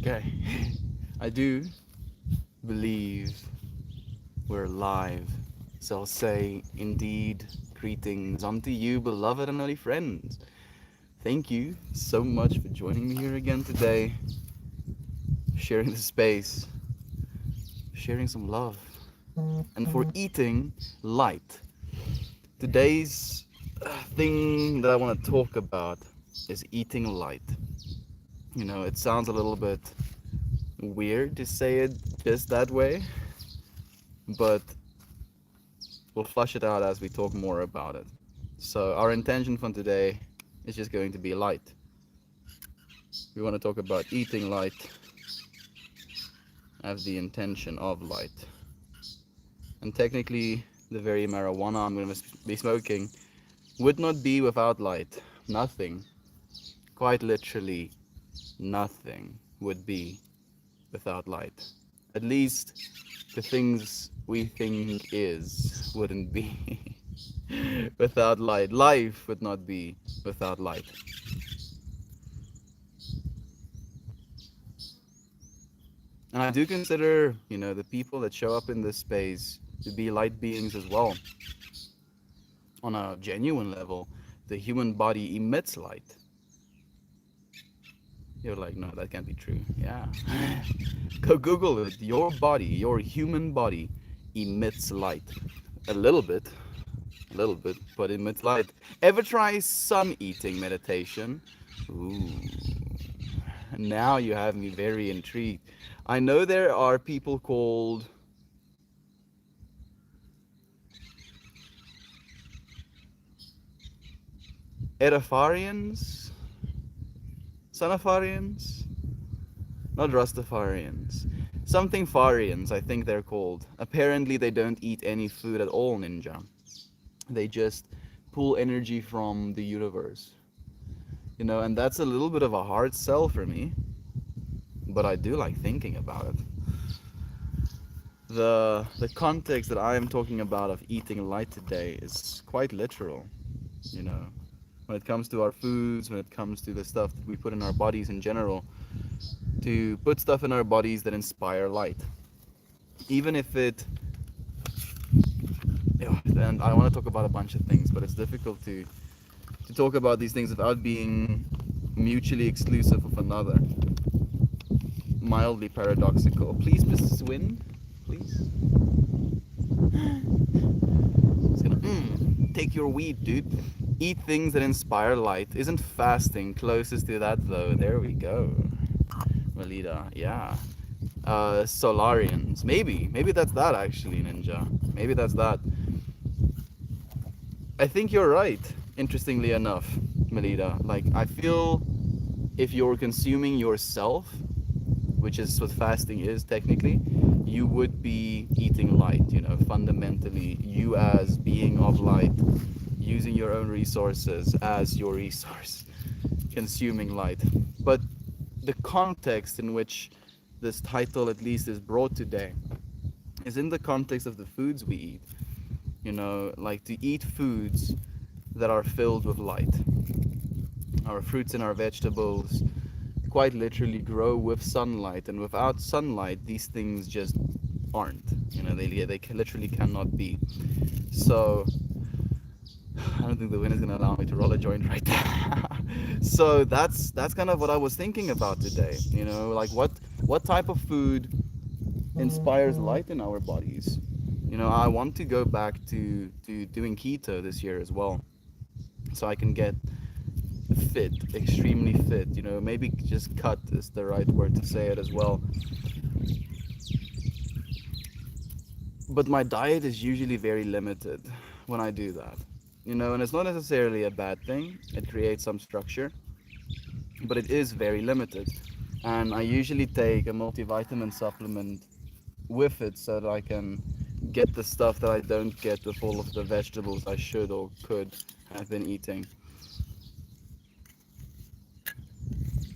Okay. I do believe we're live. So I'll say, indeed, greetings unto you, beloved and holy friends. Thank you so much for joining me here again today, sharing the space, sharing some love, and for eating light. Today's thing that I want to talk about is eating light. You know, it sounds a little bit weird to say it just that way, but we'll flush it out as we talk more about it. So our intention for today is just going to be light. We want to talk about eating light as the intention of light. And technically, the very marijuana I'm going to be smoking would not be without light. Nothing, quite literally nothing, would be without light. At least the things we think is wouldn't be without light. Life would not be without light. And I do consider, the people that show up in this space to be light beings as well. On a genuine level, the human body emits light. You're like, no, that can't be true. Yeah. Go Google it. Your body, your human body, emits light. A little bit, but emits light. Ever try sun eating meditation? Ooh. Now you have me very intrigued. I know there are people called Erafarians, Sanafarians, not Rastafarians. Something Farians, I think they're called. Apparently they don't eat any food at all, ninja. They just pull energy from the universe. And that's a little bit of a hard sell for me, but I do like thinking about it. The context that I am talking about of eating light today is quite literal, you know. When it comes to our foods, when it comes to the stuff that we put in our bodies in general, to put stuff in our bodies that inspire light. Even if it, and I want to talk about a bunch of things, but it's difficult to talk about these things without being mutually exclusive of another. Mildly paradoxical. Please, Mrs. Wynn, please. It's gonna take your weed, dude. Eat things that inspire light. Isn't fasting closest to that though? There we go. Melita, yeah. Solarians. Maybe that's that actually, Ninja. Maybe that's that. I think you're right, interestingly enough, Melita. Like, I feel if you're consuming yourself, which is what fasting is technically, you would be eating light, fundamentally. You as being of light, using your own resources as your resource, consuming light. But the context in which this title at least is brought today is in the context of the foods we eat. Like to eat foods that are filled with light. Our fruits and our vegetables quite literally grow with sunlight, and without sunlight these things just aren't. They literally cannot be. So I don't think the wind is going to allow me to roll a joint right now. So that's kind of what I was thinking about today. Like what type of food inspires light in our bodies. I want to go back to doing keto this year as well, so I can get fit, extremely fit. Maybe just cut is the right word to say it as well. But my diet is usually very limited when I do that. And it's not necessarily a bad thing. It creates some structure, but it is very limited. And I usually take a multivitamin supplement with it so that I can get the stuff that I don't get with all of the vegetables I should or could have been eating.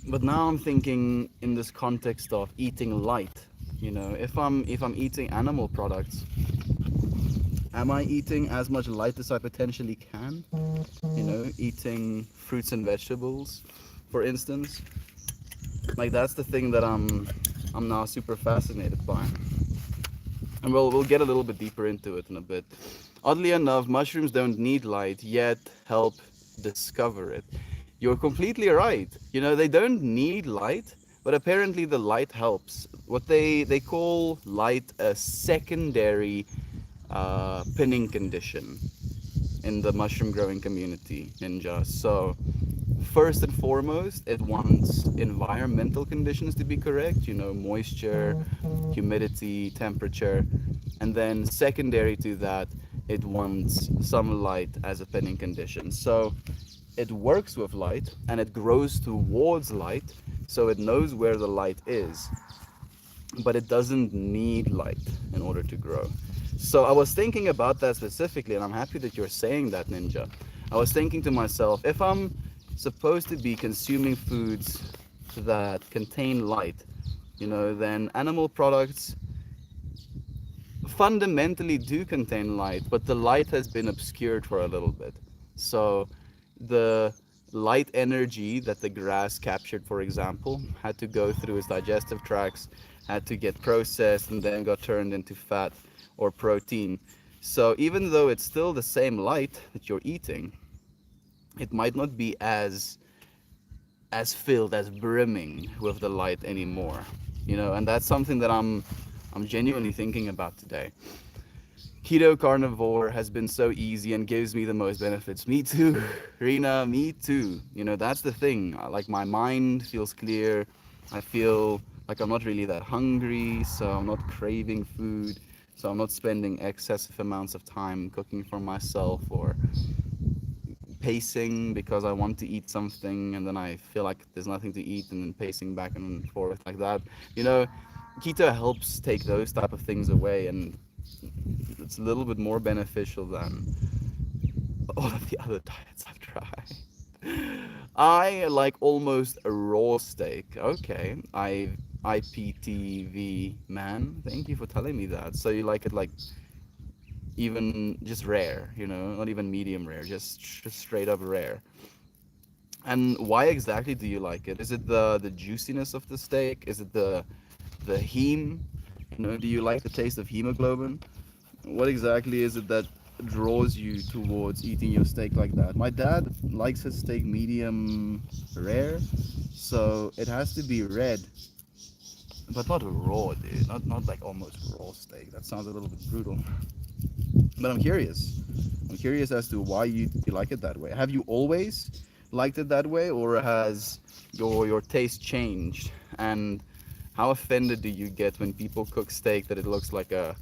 But now I'm thinking in this context of eating light. If I'm eating animal products, am I eating as much light as I potentially can? Eating fruits and vegetables, for instance. Like that's the thing that I'm now super fascinated by. And we'll get a little bit deeper into it in a bit. Oddly enough, mushrooms don't need light, yet help discover it. You're completely right. You know, they don't need light, but apparently the light helps. What they call light a secondary pinning condition in the mushroom growing community, Ninja. So first and foremost, it wants environmental conditions to be correct, you know, moisture, humidity, temperature. And then secondary to that, it wants some light as a pinning condition. So it works with light and it grows towards light, so it knows where the light is, but it doesn't need light in order to grow. So I was thinking about that specifically, and I'm happy that you're saying that, Ninja. I was thinking to myself, if I'm supposed to be consuming foods that contain light, you know, then animal products fundamentally do contain light, but the light has been obscured for a little bit. So the light energy that the grass captured, for example, had to go through its digestive tracts, had to get processed, and then got turned into fat or protein. So even though it's still the same light that you're eating, it might not be as filled, as brimming with the light anymore. You know, and that's something that I'm genuinely thinking about today. Keto carnivore has been so easy and gives me the most benefits. Me too, Rena, me too. You know, that's the thing. Like my mind feels clear. I feel like I'm not really that hungry, so I'm not craving food. So I'm not spending excessive amounts of time cooking for myself or pacing because I want to eat something and then I feel like there's nothing to eat and then pacing back and forth like that. You know, keto helps take those type of things away, and it's a little bit more beneficial than all of the other diets I've tried. I like almost a raw steak. Okay, IPTV man, thank you for telling me that. So you like it like even just rare, you know, not even medium rare, just straight up rare. And why exactly do you like it? Is it the juiciness of the steak? Is it the heme? You know, do you like the taste of hemoglobin? What exactly is it that draws you towards eating your steak like that? My dad likes his steak medium rare, so it has to be red, but not raw, dude. Not like almost raw steak. That sounds a little bit brutal. But I'm curious. I'm curious as to why you like it that way. Have you always liked it that way, or has your taste changed? And how offended do you get when people cook steak that it looks like a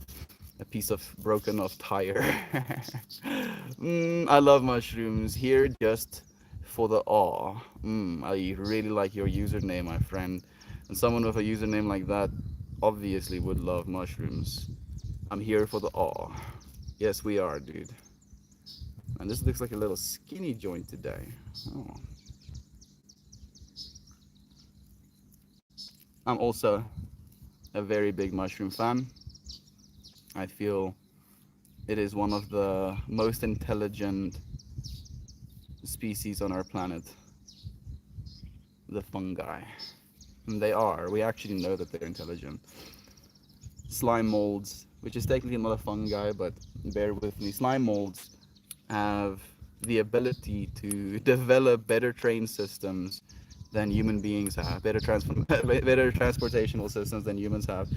piece of broken off tire? I love mushrooms here just for the awe. I really like your username, my friend. And someone with a username like that obviously would love mushrooms. I'm here for the awe. Yes, we are, dude. And this looks like a little skinny joint today. Oh. I'm also a very big mushroom fan. I feel it is one of the most intelligent species on our planet, the fungi. And they are. We actually know that they're intelligent. Slime molds, which is technically not a fungi, but bear with me. Slime molds have the ability to develop better train systems than human beings have, better transportational systems than humans have.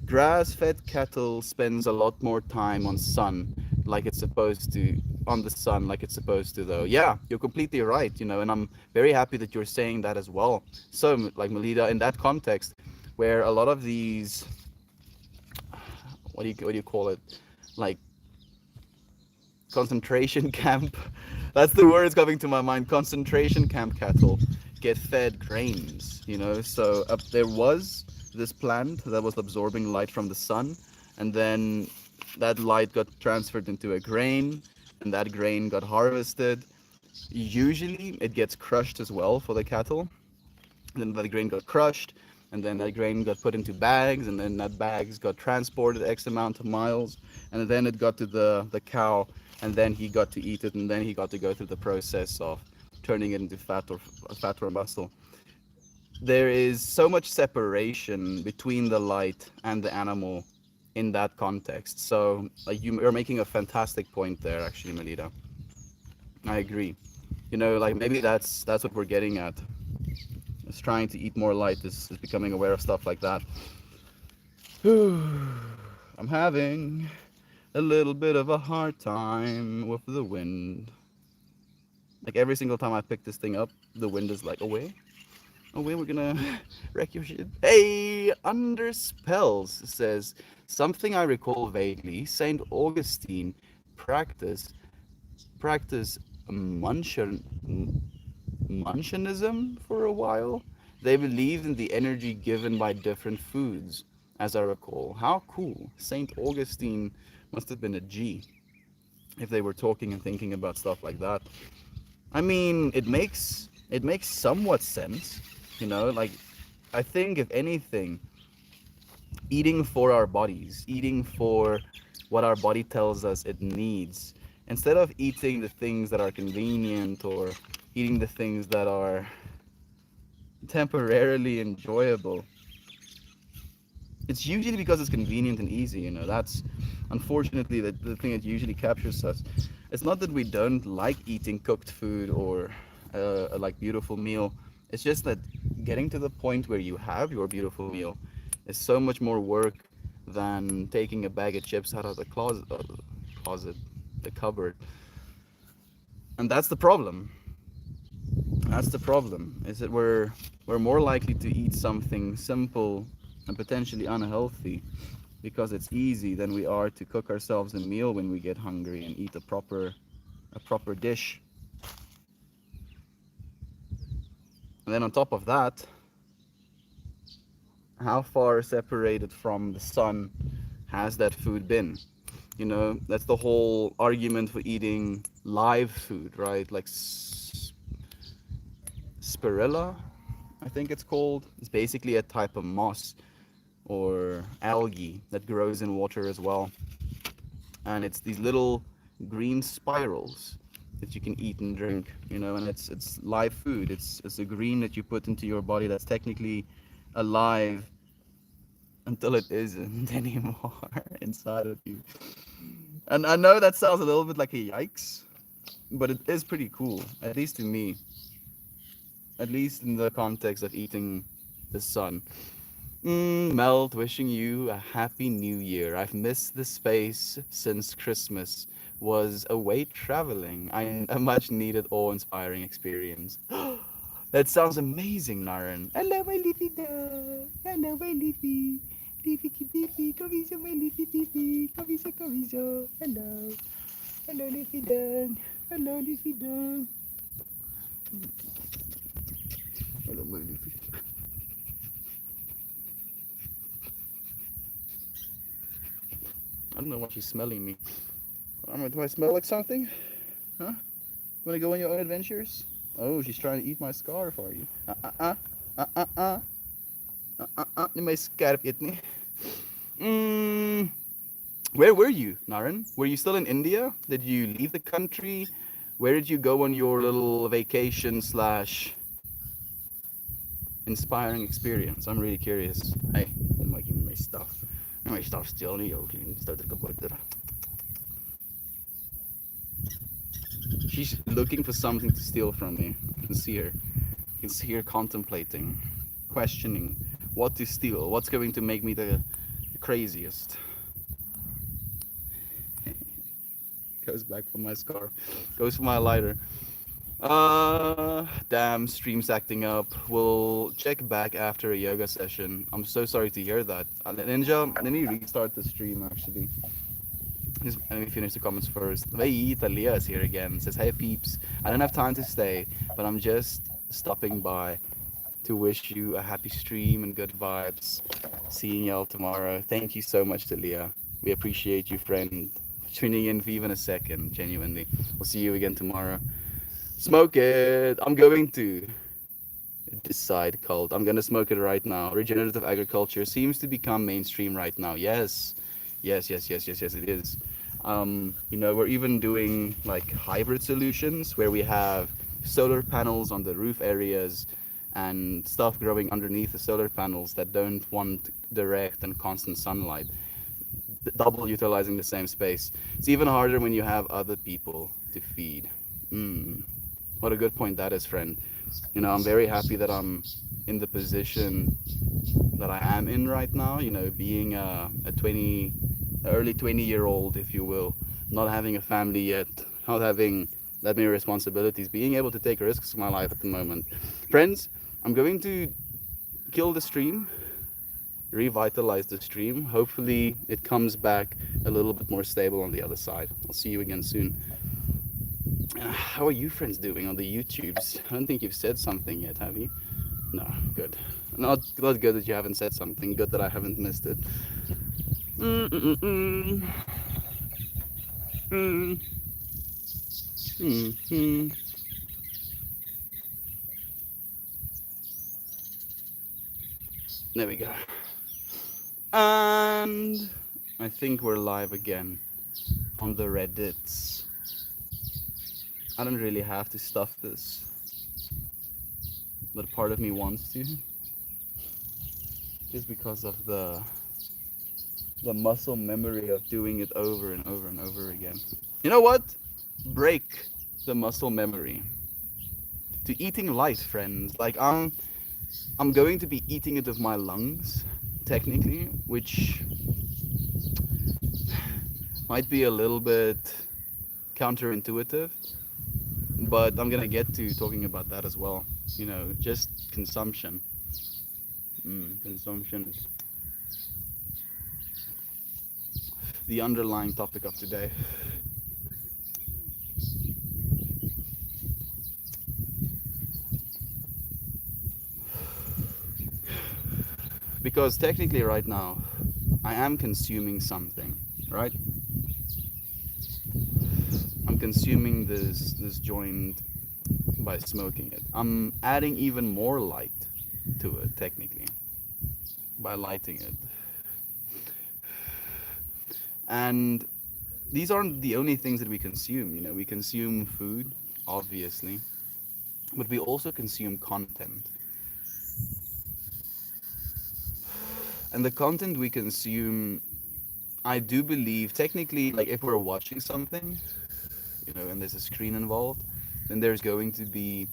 Grass-fed cattle spends a lot more time on sun like it's supposed to, on the sun like it's supposed to though. Yeah, you're completely right, you know, and I'm very happy that you're saying that as well. So like Melida, in that context where a lot of these, what do you call it, like concentration camp, that's the word coming to my mind, concentration camp cattle get fed grains, you know. So there was this plant that was absorbing light from the sun, and then that light got transferred into a grain, and that grain got harvested. Usually it gets crushed as well for the cattle, and then that grain got crushed, and then that grain got put into bags, and then that bags got transported X amount of miles, and then it got to the cow, and then he got to eat it, and then he got to go through the process of turning it into fat or muscle. there is so much separation between the light and the animal in that context. So like you are making a fantastic point there, actually, Melita. I agree. You know, like maybe that's what we're getting at. Is trying to eat more light is becoming aware of stuff like that. I'm having a little bit of a hard time with the wind. Like every single time I pick this thing up, the wind is like away. Away, we're gonna wreck your shit. Hey, Under Spells says something I recall vaguely. Saint Augustine practice practice Munchen, Munchenism for a while. They believed in the energy given by different foods, as I recall. How cool! Saint Augustine must have been a G if they were talking and thinking about stuff like that. I mean, it makes somewhat sense, you know. Like, I think if anything, eating for our bodies, eating for what our body tells us it needs, instead of eating the things that are convenient or eating the things that are temporarily enjoyable, it's usually because it's convenient and easy, you know. That's unfortunately the thing that usually captures us. It's not that we don't like eating cooked food or a like beautiful meal. It's just that getting to the point where you have your beautiful meal is so much more work than taking a bag of chips out of the closet, the cupboard. And that's the problem. That's the problem. Is that we're more likely to eat something simple and potentially unhealthy because it's easy than we are to cook ourselves a meal when we get hungry and eat a proper dish. And then on top of that, how far separated from the sun has that food been? You know, that's the whole argument for eating live food, right? Like spirilla, I think it's called. It's basically a type of moss or algae that grows in water as well. And it's these little green spirals that you can eat and drink, you know, and it's live food. It's a green that you put into your body that's technically alive until it isn't anymore inside of you. And I know that sounds a little bit like a yikes, but it is pretty cool, at least to me, at least in the context of eating the sun. Melt, wishing you a happy new year. I've missed the space since Christmas was away traveling. A much needed awe-inspiring experience. That sounds amazing, Naren. Hello, my leafy dog. Hello, my leafy. Leafy kitty, come here, my leafy leafy. Come here, come here. Hello. Hello, leafy dog. Hello, leafy dog. Hello, my leafy. I don't know why she's smelling me. Do I smell like something? Huh? Wanna go on your own adventures? Oh, she's trying to eat my scarf, are you? Ni may scarf eat me. Mm, where were you, Naren? Were you still in India? Did you leave the country? Where did you go on your little vacation slash inspiring experience? I'm really curious. Hey, I'm making my stuff. My stuff still in the She's looking for something to steal from me. I can see her. I can see her contemplating, questioning what to steal, what's going to make me the craziest. Goes back for my scarf. Goes for my lighter. Damn, stream's acting up. We'll check back after a yoga session. I'm so sorry to hear that. Ninja, let me restart the stream actually. Just let me finish the comments first. Hey, Talia is here again. Says, hey peeps, I don't have time to stay, but I'm just stopping by to wish you a happy stream and good vibes. Seeing y'all tomorrow. Thank you so much, Talia. We appreciate you, friend, tuning in for even a second, genuinely. We'll see you again tomorrow. Smoke it. I'm going to decide cult. I'm gonna smoke it right now. Regenerative agriculture seems to become mainstream right now. Yes, yes, it is. You know, we're even doing like hybrid solutions where we have solar panels on the roof areas and stuff growing underneath the solar panels that don't want direct and constant sunlight, double utilizing the same space. It's even harder when you have other people to feed. Mm. What a good point that is, friend. I'm very happy that I'm in the position that I am in right now. Being a 20, early 20-year-old, if you will, not having a family yet, not having that many responsibilities, being able to take risks in my life at the moment. Friends, I'm going to kill the stream, revitalize the stream. Hopefully, it comes back a little bit more stable on the other side. I'll see you again soon. How are you friends doing on the YouTubes? I don't think you've said something yet, have you? No, good. Not good that you haven't said something. Good that I haven't missed it. Mm-mm-mm. Mm. Mm. There we go. And I think we're live again on the Reddits. I don't really have to stuff this, but part of me wants to, just because of the muscle memory of doing it over and over and over again. You know what? Break the muscle memory to eating light, friends. Like I'm going to be eating it with my lungs, technically, which might be a little bit counterintuitive, but I'm gonna get to talking about that as well. Just consumption. Consumption is the underlying topic of today. Because technically, right now, I am consuming something, right? I'm consuming this joint by smoking it. I'm adding even more light to it, technically, by lighting it. And these aren't the only things that we consume. We consume food, obviously, but we also consume content. And the content we consume, I do believe, technically, like if we're watching something, and there's a screen involved, then there's going to be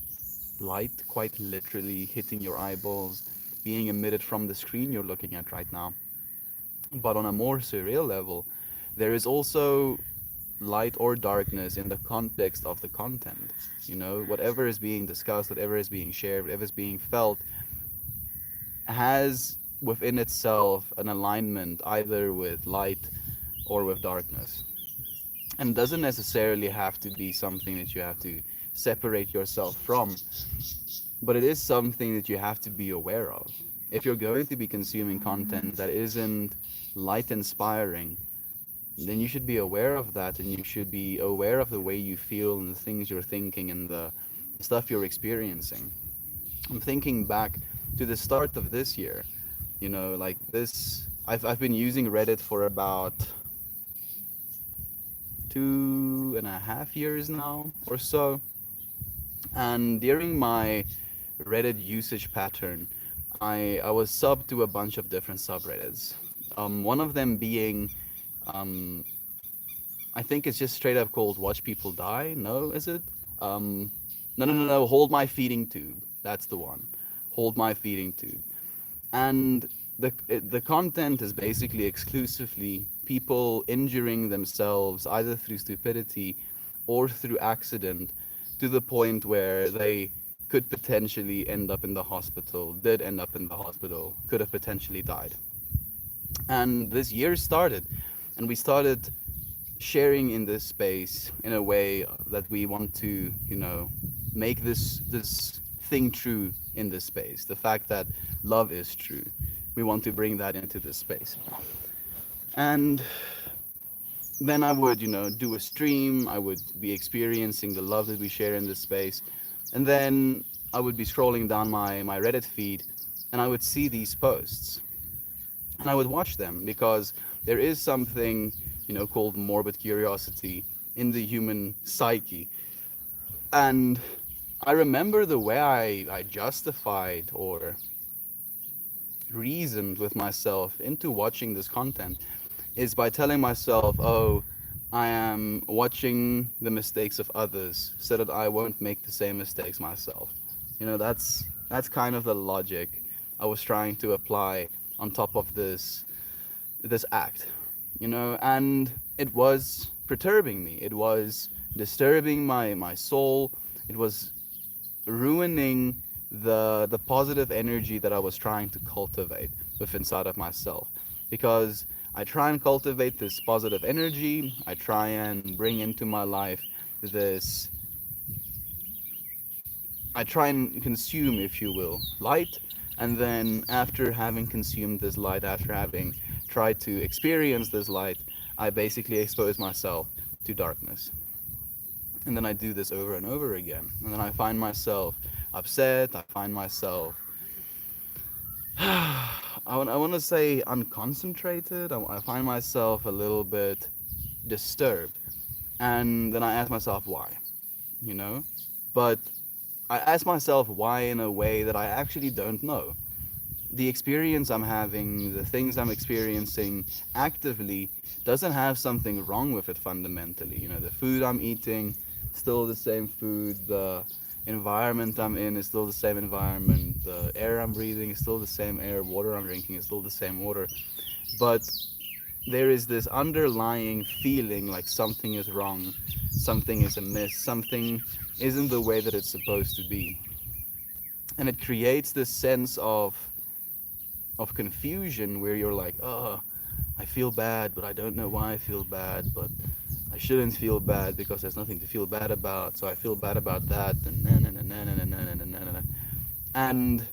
light quite literally hitting your eyeballs, being emitted from the screen you're looking at right now. But on a more surreal level, there is also light or darkness in the context of the content. Whatever is being discussed, whatever is being shared, whatever is being felt, has within itself an alignment either with light or with darkness. And doesn't necessarily have to be something that you have to separate yourself from, but it is something that you have to be aware of. If you're going to be consuming content that isn't light inspiring, then you should be aware of that, and you should be aware of the way you feel and the things you're thinking and the stuff you're experiencing. I'm thinking back to the start of this year, like this. I've been using Reddit for about 2.5 years now or so. And during my Reddit usage pattern, I was sub to a bunch of different subreddits. One of them being, um, I think it's just straight up called Watch People Die. No, is it? Um, no. Hold My Feeding Tube. That's the one. Hold My Feeding Tube. And the content is basically exclusively people injuring themselves either through stupidity or through accident, to the point where they could potentially end up in the hospital, did end up in the hospital, could have potentially died. And this year started, and we started sharing in this space in a way that we want to, make this thing true in this space. The fact that love is true. We want to bring that into this space. And then I would, do a stream. I would be experiencing the love that we share in this space. And then I would be scrolling down my Reddit feed, and I would see these posts. And I would watch them because there is something, called morbid curiosity in the human psyche. And I remember the way I justified or reasoned with myself into watching this content is by telling myself, oh, I am watching the mistakes of others so that I won't make the same mistakes myself. That's kind of the logic I was trying to apply on top of this act. And it was perturbing me. It was disturbing my soul. It was ruining the positive energy that I was trying to cultivate with inside of myself. Because I try and cultivate this positive energy. I try and bring into my life this I try and consume, if you will, light. And then after having consumed this light, after having tried to experience this light, I basically expose myself to darkness. And then I do this over and over again. And then I find myself upset. I find myself, I want to say unconcentrated. I find myself a little bit disturbed. And then I ask myself why, you know? But I ask myself why in a way that I actually don't know. The experience I'm having, the things I'm experiencing actively doesn't have something wrong with it fundamentally. The food I'm eating, still the same food. The environment I'm in is still the same environment. The air I'm breathing is still the same air. Water I'm drinking is still the same water. But there is this underlying feeling like something is wrong, something is amiss, something isn't the way that it's supposed to be. And it creates this sense of confusion where you're like, oh, I feel bad, but I don't know why I feel bad, but I shouldn't feel bad because there's nothing to feel bad about, so I feel bad about that, and na na na na na na na na na na. And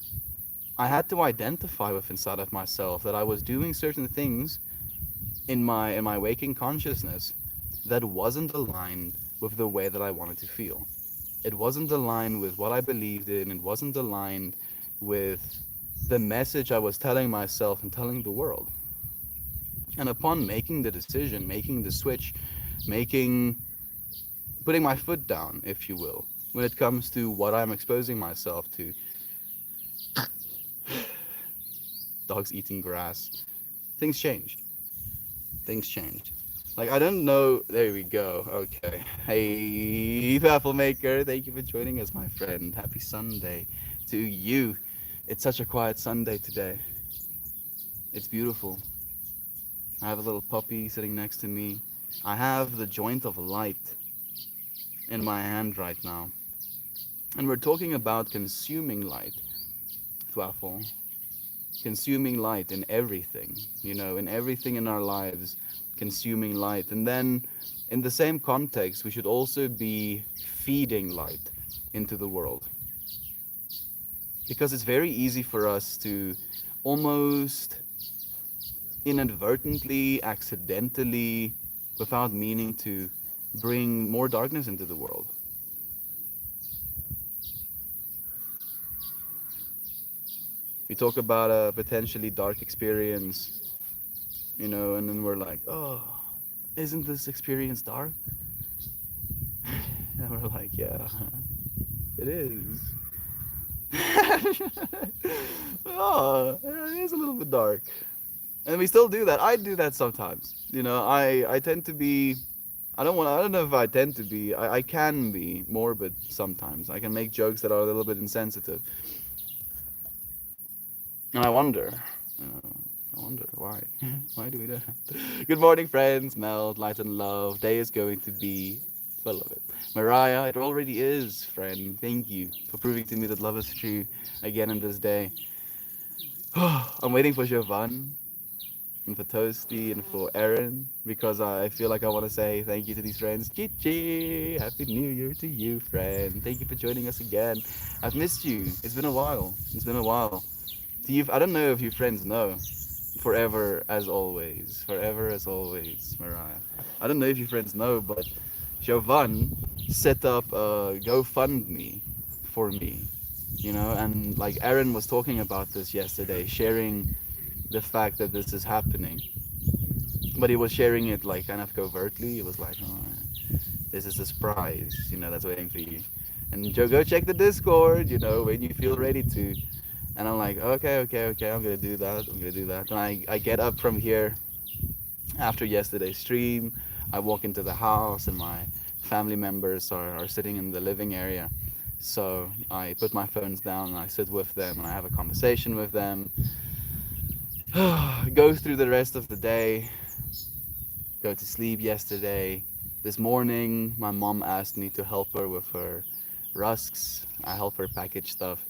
I had to identify with inside of myself that I was doing certain things in my waking consciousness that wasn't aligned with the way that I wanted to feel. It wasn't aligned with what I believed in. It wasn't aligned with the message I was telling myself and telling the world. And upon making the decision, making the switch, making putting my foot down, if you will, when it comes to what I'm exposing myself to, dogs eating grass, things changed. Things changed. Like, I don't know. There we go. Okay. Hey, Waffle Maker. Thank you for joining us, my friend. Happy Sunday to you. It's such a quiet Sunday today. It's beautiful. I have a little puppy sitting next to me. I have the joint of light in my hand right now. And we're talking about consuming light, Waffle. Consuming light in everything, in everything in our lives, consuming light. And then in the same context, we should also be feeding light into the world. Because it's very easy for us to almost inadvertently, accidentally, without meaning to, bring more darkness into the world. We talk about a potentially dark experience, and then we're like, oh, isn't this experience dark? And we're like, yeah, it is. Oh, it is a little bit dark. And we still do that. I do that sometimes. I tend to be, I don't know if I tend to be, I can be morbid sometimes. I can make jokes that are a little bit insensitive. And you know, I wonder why. Why do we do that? Good morning, friends. Meld, light and love. Day is going to be full of it. Mariah, it already is, friend. Thank you for proving to me that love is true again in this day. I'm waiting for Jovan and for Toasty and for Aaron because I feel like I want to say thank you to these friends. Chichi! Happy New Year to you, friend. Thank you for joining us again. I've missed you. It's been a while. It's been a while. I don't know if you friends know. Forever as always. Forever as always, Mariah. I don't know if you friends know, but Jovan set up a GoFundMe for me. And like Aaron was talking about this yesterday, sharing the fact that this is happening. But he was sharing it like kind of covertly. It was like, oh, this is a surprise, that's waiting for you. and go check the Discord, when you feel ready to. And I'm like, okay, okay, okay, I'm gonna do that. I'm gonna do that. And I get up from here after yesterday's stream. I walk into the house, and my family members are sitting in the living area. So I put my phones down and I sit with them and I have a conversation with them. Go through the rest of the day, go to sleep yesterday. This morning, my mom asked me to help her with her rusks. I help her package stuff.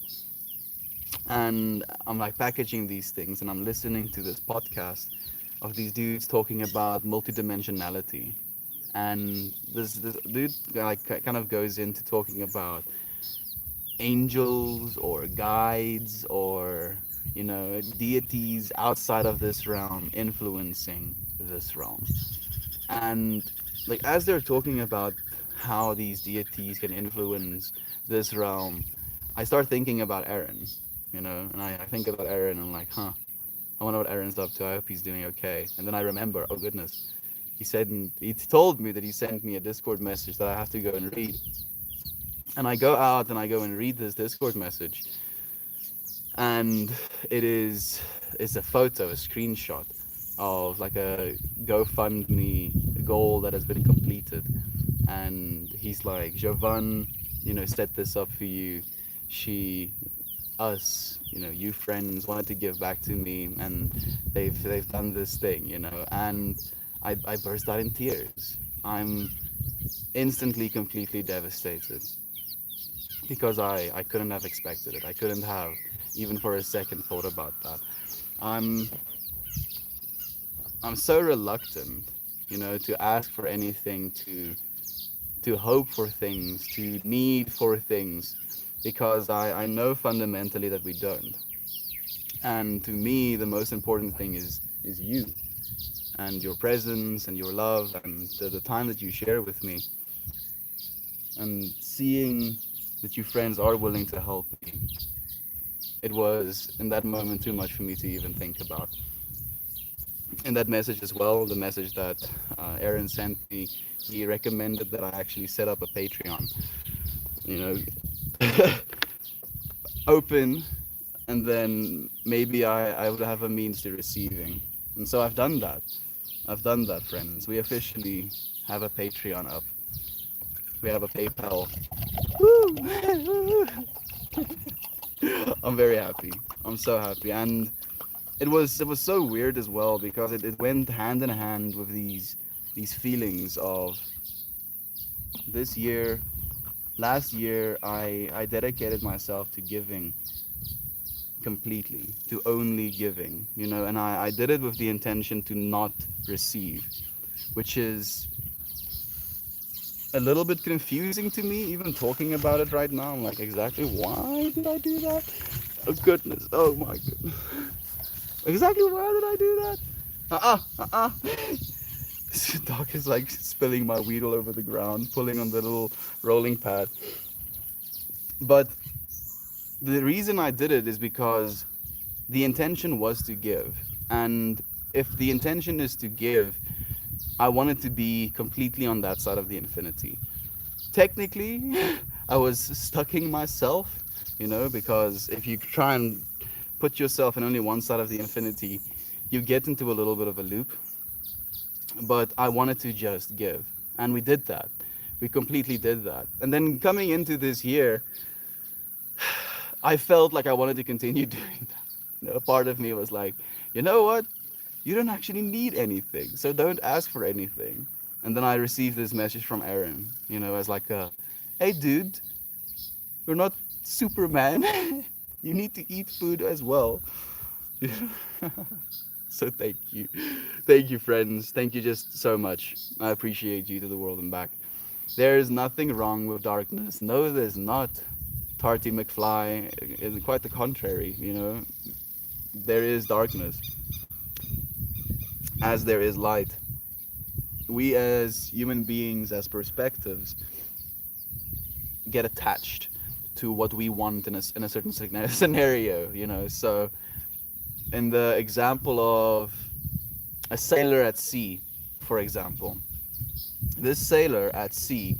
And I'm like packaging these things, and I'm listening to this podcast of these dudes talking about multidimensionality. And this dude like kind of goes into talking about angels or guides or deities outside of this realm influencing this realm. And like as they're talking about how these deities can influence this realm, I start thinking about Aaron, and I think about Aaron and I'm like, I wonder what Aaron's up to. I hope he's doing okay. And then I remember, oh goodness, he told me that he sent me a Discord message that I have to go and read. And I go out and I go and read this Discord message, and it's a photo, a screenshot of like a GoFundMe goal that has been completed. And he's like, Jovan, set this up for you. She, us, you friends wanted to give back to me, and they've done this thing, and I burst out in tears. I'm instantly completely devastated because I couldn't have expected it. I couldn't have even for a second thought about that. I'm I'm so reluctant, to ask for anything, to hope for things, to need for things, because I know fundamentally that we don't. And to me, the most important thing is you and your presence and your love and the time that you share with me, and seeing that you friends are willing to help me. It was in that moment too much for me to even think about. In that message as well, the message that Aaron sent me, he recommended that I actually set up a Patreon. You know, open, and then maybe I would have a means to receiving. And so I've done that. I've done that, friends. We officially have a Patreon up. We have a PayPal. Woo! I'm very happy. I'm so happy. And it was so weird as well because it went hand in hand with these feelings of this year. Last year I dedicated myself to giving completely, to only giving, and I did it with the intention to not receive, which is a little bit confusing to me even talking about it right now. I'm like, exactly why did I do that? Oh goodness, oh my goodness. Exactly why did I do that? This dog is like spilling my weed all over the ground, pulling on the little rolling pad. But the reason I did it is because the intention was to give. And if the intention is to give, I wanted to be completely on that side of the infinity. Technically, I was stucking myself, because if you try and put yourself in only one side of the infinity, you get into a little bit of a loop. But I wanted to just give. And we did that. We completely did that. And then coming into this year, I felt like I wanted to continue doing that. A part of me was like, you know what? You don't actually need anything, so don't ask for anything. And then I received this message from Aaron, as like hey dude, you're not Superman. You need to eat food as well. So thank you friends, thank you just so much. I appreciate you to the world and back. There is nothing wrong with darkness. No, there's not. Tarty McFly is quite the contrary. There is darkness as there is light. We as human beings, as perspectives, get attached to what we want in a certain scenario, So in the example of a sailor at sea, for example, this sailor at sea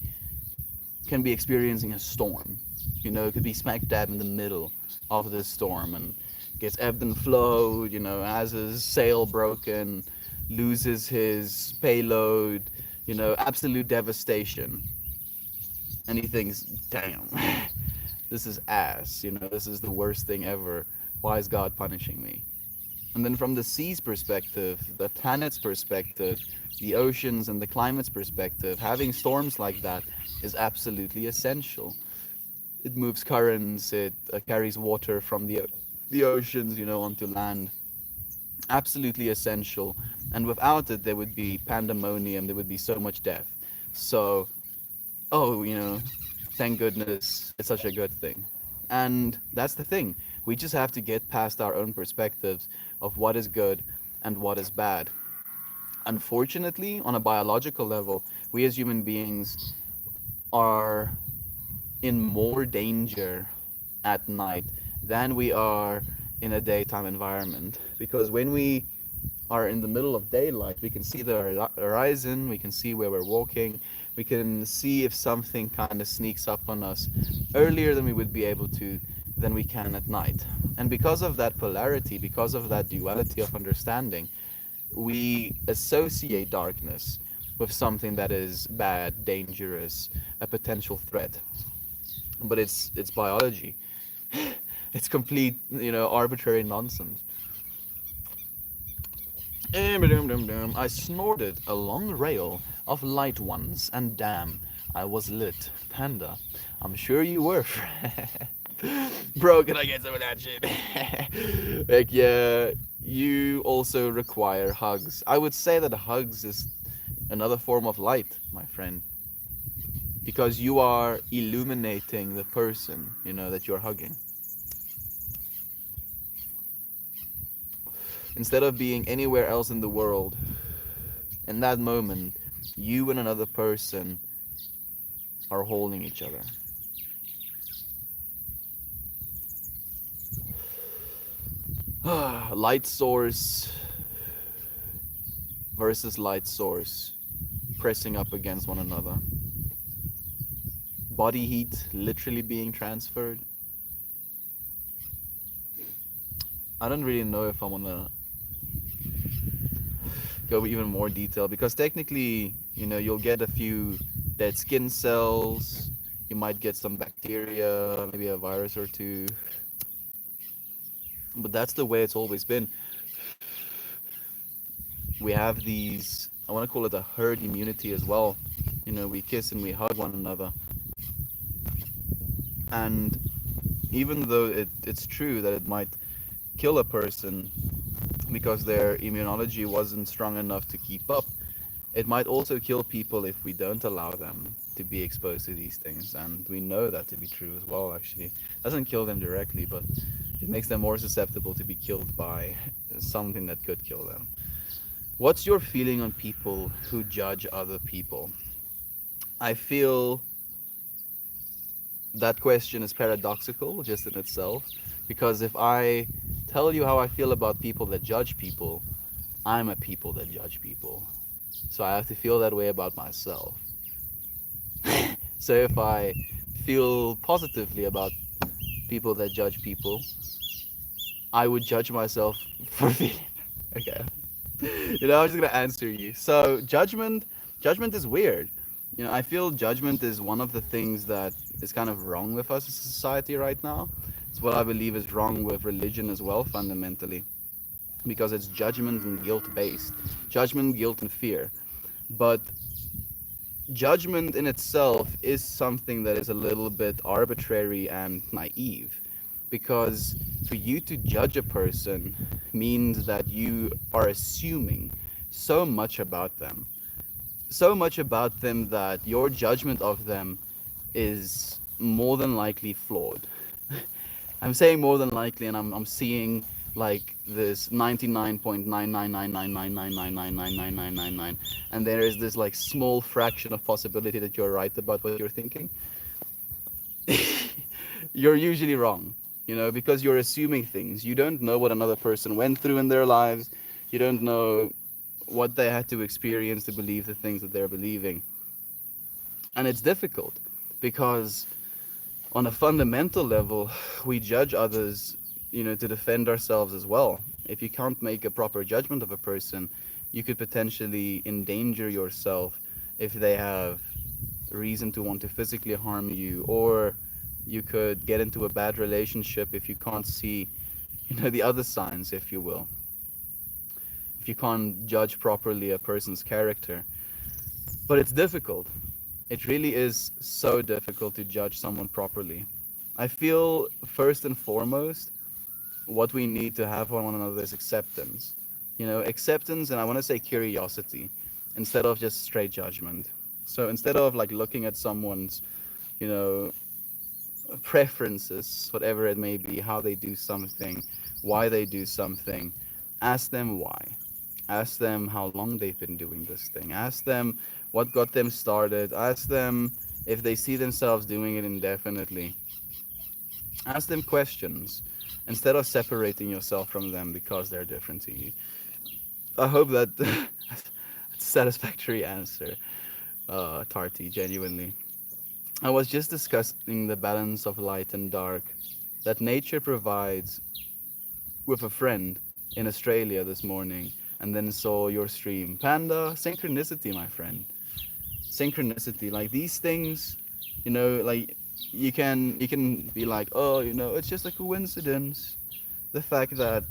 can be experiencing a storm. You know, it could be smack dab in the middle of this storm and gets ebbed and flowed, you know, has his sail broken, loses his payload, you know, absolute devastation. And he thinks, damn, this is ass, you know, this is the worst thing ever. Why is God punishing me? And then from the sea's perspective, the planet's perspective, the oceans and the climate's perspective, having storms like that is absolutely essential. It moves currents, it carries water from the oceans, you know, onto land. Absolutely essential. And without it, there would be pandemonium, there would be so much death. So, oh, you know, thank goodness it's such a good thing. And that's the thing. We just have to get past our own perspectives of what is good and what is bad. Unfortunately, on a biological level, we as human beings are in more danger at night than we are in a daytime environment. Because when we are in the middle of daylight, we can see the horizon, we can see where we're walking, we can see if something kind of sneaks up on us earlier than we would be able to than we can at night. And because of that polarity, because of that duality of understanding, we associate darkness with something that is bad, dangerous, a potential threat. But it's biology. It's complete, you know, arbitrary nonsense. I snorted a long rail of light ones, and damn, I was lit. Panda, I'm sure you were. Bro, can I get some of that shit? Like, yeah, you also require hugs. I would say that hugs is another form of light, my friend, because you are illuminating the person, you know, that you're hugging. Instead of being anywhere else in the world, in that moment, you and another person are holding each other. Light source versus light source pressing up against one another. Body heat literally being transferred. I don't really know if I want to go even more detail because technically, you know, you'll get a few dead skin cells, you might get some bacteria, maybe a virus or two. But that's the way it's always been. We have these, I want to call it a herd immunity as well. You know, we kiss and we hug one another. And even though it's true that it might kill a person because their immunology wasn't strong enough to keep up, it might also kill people if we don't allow them to be exposed to these things. And we know that to be true as well, actually. It doesn't kill them directly, but it makes them more susceptible to be killed by something that could kill them. What's your feeling on people who judge other people? I feel that question is paradoxical just in itself, because if I tell you how I feel about people that judge people, I'm a people that judge people. So I have to feel that way about myself. So if I feel positively about people that judge people, I would judge myself for feeling. Okay. You know, I'm just gonna answer you. So judgment is weird. You know, I feel judgment is one of the things that is kind of wrong with us as a society right now. It's what I believe is wrong with religion as well, fundamentally, because it's judgment and guilt based. Judgment, guilt, and fear. But judgment in itself is something that is a little bit arbitrary and naive, because for you to judge a person means that you are assuming so much about them, so much about them that your judgment of them is more than likely flawed. I'm saying more than likely, and I'm seeing like this 99.99999999999, and there is this like small fraction of possibility that you're right about what you're thinking. You're usually wrong, you know, because you're assuming things. You don't know what another person went through in their lives. You don't know what they had to experience to believe the things that they're believing. And it's difficult because on a fundamental level, we judge others, to defend ourselves as well. If you can't make a proper judgment of a person, you could potentially endanger yourself if they have reason to want to physically harm you, or you could get into a bad relationship if you can't see, the other signs, if you will. If you can't judge properly a person's character. But it's difficult. It really is so difficult to judge someone properly. I feel first and foremost, what we need to have for one another is acceptance. Acceptance, and I want to say curiosity, instead of just straight judgment. So instead of like looking at someone's, you know, preferences, whatever it may be, how they do something, why they do something, ask them why. Ask them how long they've been doing this thing. Ask them what got them started. Ask them if they see themselves doing it indefinitely. Ask them questions instead of separating yourself from them because they're different to you. I hope that that's a satisfactory answer, Tarty, genuinely. I was just discussing the balance of light and dark that nature provides with a friend in Australia this morning, and then saw your stream. Panda, synchronicity, my friend. Synchronicity. Like these things, like you can be like, oh, it's just a coincidence. The fact that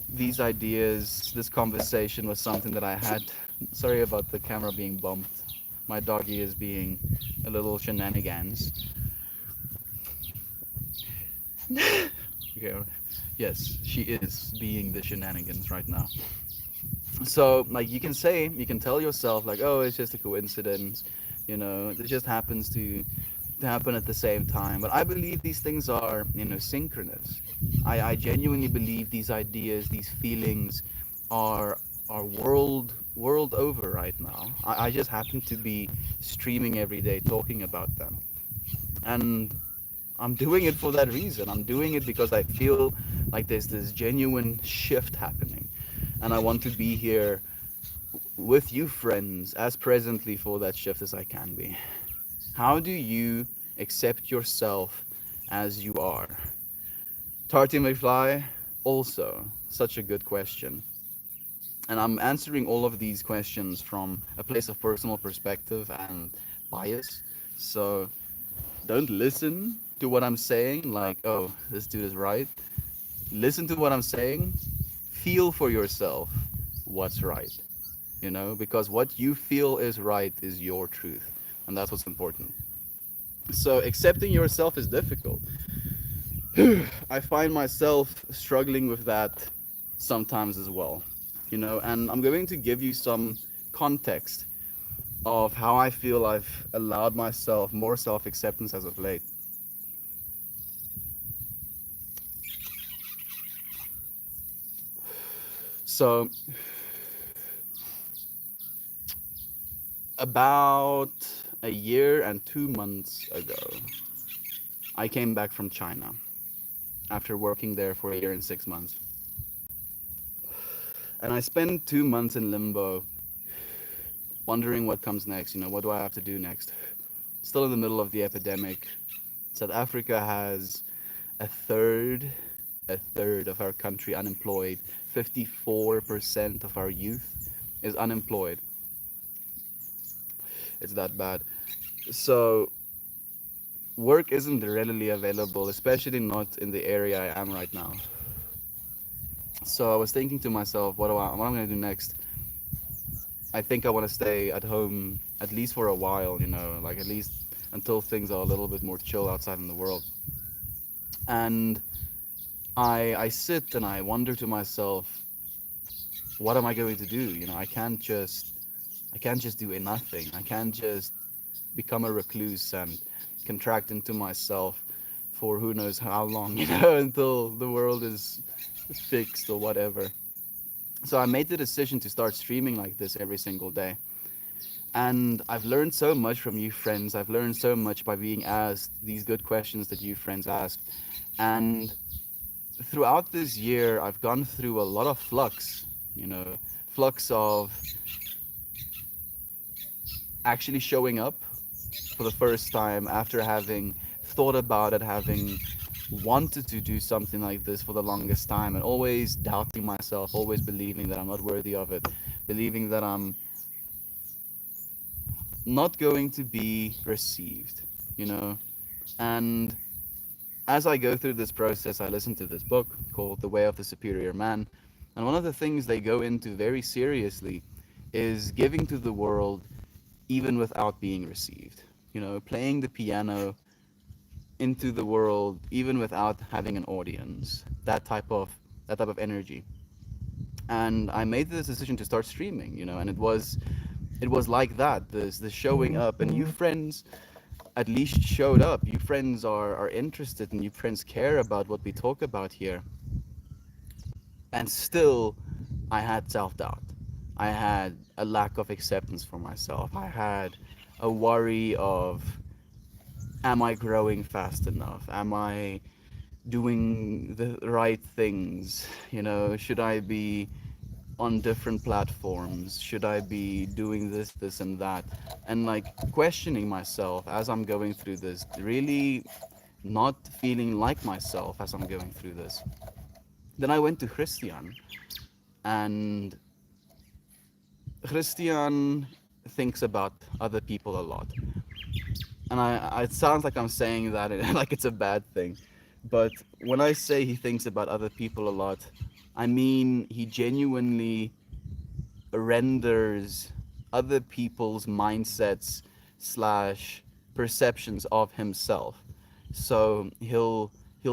these ideas, this conversation was something that I had. Sorry about the camera being bumped. My doggy is being a little shenanigans. Okay. Yes, she is being the shenanigans right now. So, like, you can tell yourself, like, oh, it's just a coincidence. It just happens to happen at the same time. But I believe these things are, synchronous. I genuinely believe these ideas, these feelings are world over right now. I just happen to be streaming every day talking about them. And I'm doing it for that reason. I'm doing it because I feel like there's this genuine shift happening. And I want to be here with you, friends, as presently for that shift as I can be. How do you accept yourself as you are? Tarty McFly, also such a good question. And I'm answering all of these questions from a place of personal perspective and bias. So don't listen to what I'm saying like, oh, this dude is right. Listen to what I'm saying. Feel for yourself what's right, because what you feel is right is your truth. And that's what's important. So accepting yourself is difficult. I find myself struggling with that sometimes as well, and I'm going to give you some context of how I feel I've allowed myself more self acceptance as of late. So, about a year and 2 months ago, I came back from China after working there for a year and 6 months. And I spent 2 months in limbo, wondering what comes next. What do I have to do next? Still in the middle of the epidemic. South Africa has a third, a third of our country unemployed. 54% of our youth is unemployed. It's that bad. So work isn't readily available, especially not in the area I am right now. So I was thinking to myself, what am I going to do next? I think I want to stay at home at least for a while, like at least until things are a little bit more chill outside in the world. And I sit and I wonder to myself, what am I going to do? I can't just do nothing. I can't just become a recluse and contract into myself for who knows how long, until the world is fixed or whatever. So I made the decision to start streaming like this every single day. And I've learned so much from you friends. I've learned so much by being asked these good questions that you friends asked. And throughout this year, I've gone through a lot of flux, flux of actually showing up for the first time after having thought about it, having wanted to do something like this for the longest time, and always doubting myself, always believing that I'm not worthy of it, believing that I'm not going to be received, you know. And as I go through this process, I listen to this book called The Way of the Superior Man. And one of the things they go into very seriously is giving to the world even without being received. You know, playing the piano into the world even without having an audience. That type of energy. And I made this decision to start streaming, you know, and it was like that. This showing up, and you friends at least showed up. You friends are interested, and you friends care about what we talk about here. And still, I had self doubt. I had a lack of acceptance for myself. I had a worry of, am I growing fast enough? Am I doing the right things? You know, should I be on different platforms? Should I be doing this, this, and that? And like questioning myself as I'm going through this, really not feeling like myself as I'm going through this. Then I went to Christian, and Christian thinks about other people a lot. And it sounds like I'm saying that like it's a bad thing. But when I say he thinks about other people a lot, I mean he genuinely renders other people's mindsets slash perceptions of himself. So he'll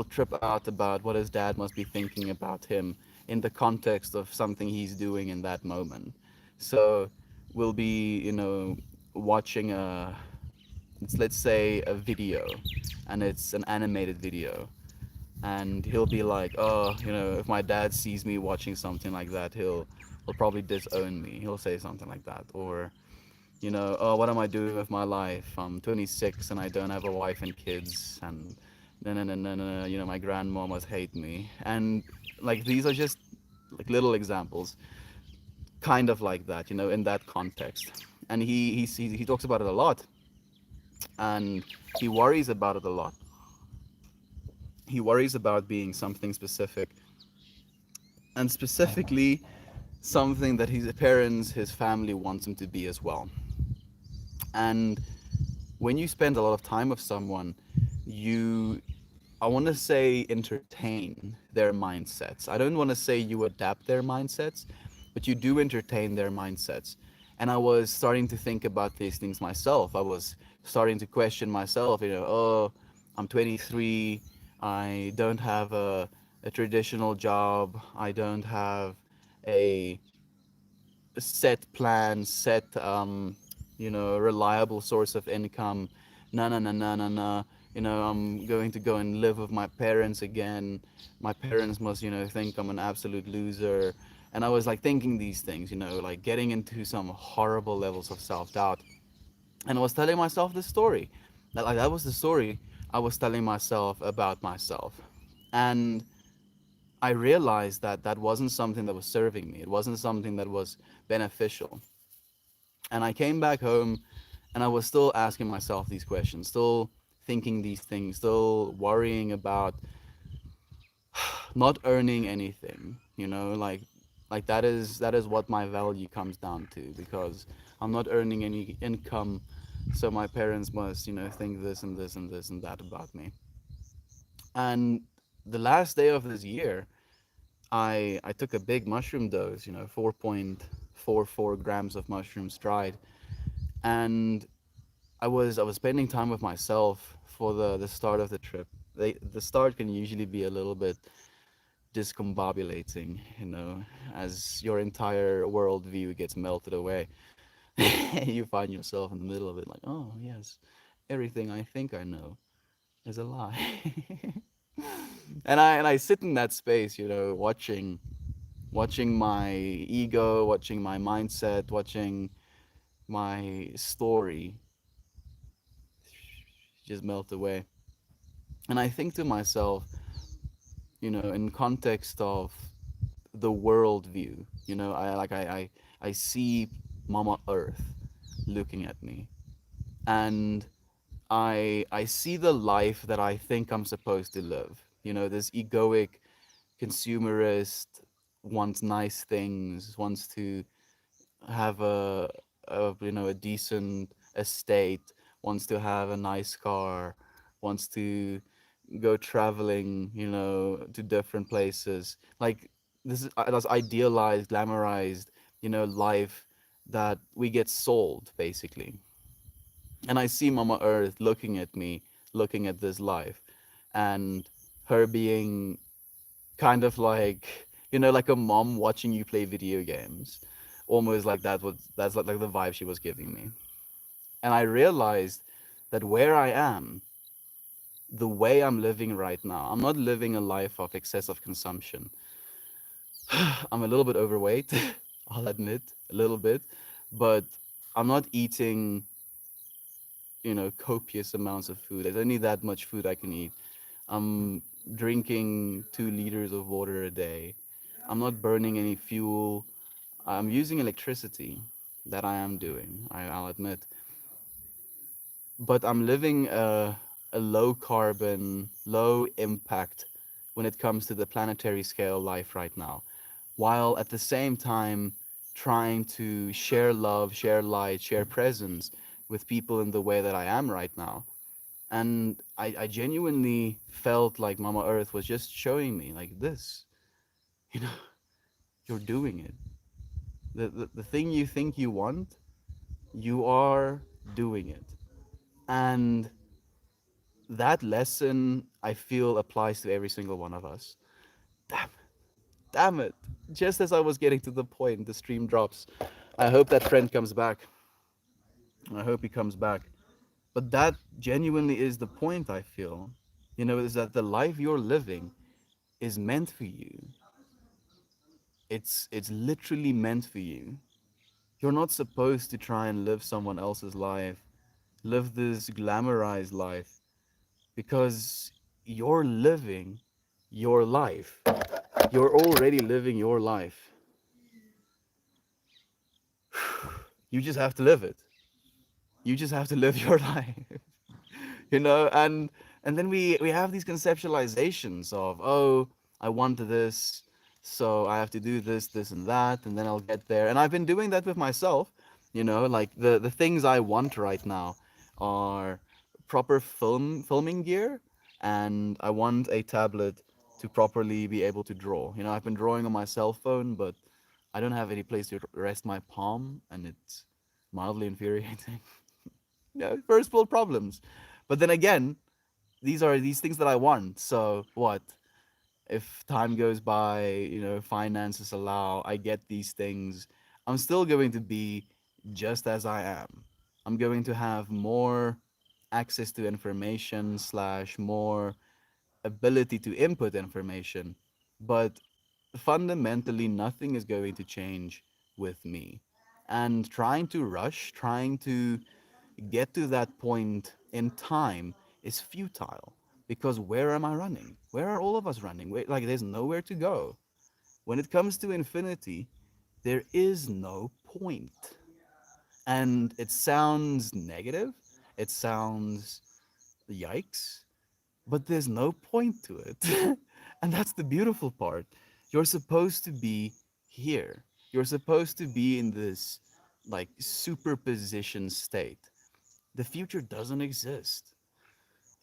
trip out about what his dad must be thinking about him in the context of something he's doing in that moment. So we'll be, watching let's say a video, and it's an animated video, and he'll be like, oh, if my dad sees me watching something like that, he'll probably disown me. He'll say something like that. Or, oh, what am I doing with my life? I'm 26 and I don't have a wife and kids, and no, no, no, no, no, my grandma must hate me. And like these are just like little examples, kind of like that, in that context. And he talks about it a lot, and he worries about it a lot. He worries about being something specific, and specifically something that his parents, his family wants him to be as well. And when you spend a lot of time with someone, you, I want to say, entertain their mindsets. I don't want to say you adapt their mindsets, but you do entertain their mindsets. And I was starting to think about these things myself. I was starting to question myself, oh, I'm 23, I don't have a traditional job, I don't have a set plan, set reliable source of income. No, no, no, no, no, no. I'm going to go and live with my parents again. My parents must, think I'm an absolute loser. And I was like thinking these things, like getting into some horrible levels of self doubt. And I was telling myself this story. That was the story I was telling myself about myself. And I realized that that wasn't something that was serving me. It wasn't something that was beneficial. And I came back home, and I was still asking myself these questions, still thinking these things, still worrying about not earning anything, like that is what my value comes down to, because I'm not earning any income, so my parents must, think this and this and this and that about me. And the last day of this year, I took a big mushroom dose, 4.44 grams of mushrooms dried, and I was spending time with myself for the start of the trip. The start can usually be a little bit discombobulating, as your entire worldview gets melted away. You find yourself in the middle of it, like, oh yes, everything I think I know is a lie. And I sit in that space, watching my ego, watching my mindset, watching my story just melt away. And I think to myself, in context of the worldview, I see Mama Earth looking at me, and I see the life that I think I'm supposed to live. You know, this egoic consumerist wants nice things, wants to have a decent estate, wants to have a nice car, wants to go traveling, to different places. Like this is this idealized, glamorized, life that we get sold basically. And I see Mama Earth looking at me, looking at this life, and her being kind of like, like a mom watching you play video games. Almost like that's like the vibe she was giving me. And I realized that where I am, the way I'm living right now, I'm not living a life of excessive consumption. I'm a little bit overweight, I'll admit, a little bit, but I'm not eating, copious amounts of food. There's only that much food I can eat. I'm drinking 2 liters of water a day. I'm not burning any fuel. I'm using electricity. That I am doing, I'll admit. But I'm living a low carbon, low impact when it comes to the planetary scale life right now, while at the same time trying to share love, share light, share presence with people in the way that I am right now. And I genuinely felt like Mama Earth was just showing me, like, this, you know, you're doing it. The thing you think you want, you are doing it. And that lesson, I feel, applies to every single one of us. Damn, damn it. Just as I was getting to the point, the stream drops. I hope that friend comes back. I hope he comes back. But that genuinely is the point, I feel. Is that the life you're living is meant for you. It's literally meant for you. You're not supposed to try and live someone else's life, live this glamorized life, because you're living your life. You're already living your life. You just have to live it. You just have to live your life. And then we have these conceptualizations of, oh, I want this, so I have to do this and that, and then I'll get there. And I've been doing that with myself. Like the things I want right now are proper filming gear, and I want a tablet to properly be able to draw. I've been drawing on my cell phone, but I don't have any place to rest my palm, and it's mildly infuriating. First world problems. But then again, these are these things that I want. So what? If time goes by, finances allow, I get these things, I'm still going to be just as I am. I'm going to have more access to information slash more ability to input information, but fundamentally nothing is going to change with me. And trying to rush, trying to get to that point in time is futile, because where am I running? Where are all of us running? Like, there's nowhere to go. When it comes to infinity, there is no point. And it sounds negative, it sounds yikes, but there's no point to it. And that's the beautiful part. You're supposed to be here. You're supposed to be in this like superposition state. The future doesn't exist.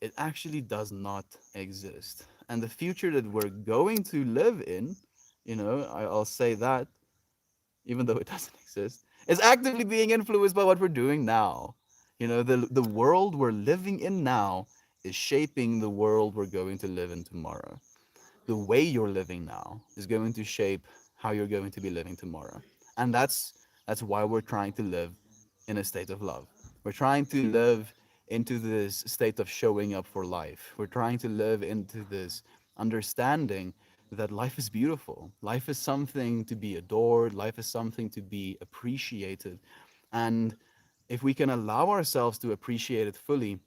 It actually does not exist. And the future that we're going to live in, I'll say that, even though it doesn't exist, is actively being influenced by what we're doing now. The world we're living in now is shaping the world we're going to live in tomorrow. The way you're living now is going to shape how you're going to be living tomorrow. And that's why we're trying to live in a state of love. We're trying to live into this state of showing up for life. We're trying to live into this understanding that life is beautiful. Life is something to be adored. Life is something to be appreciated. And if we can allow ourselves to appreciate it fully,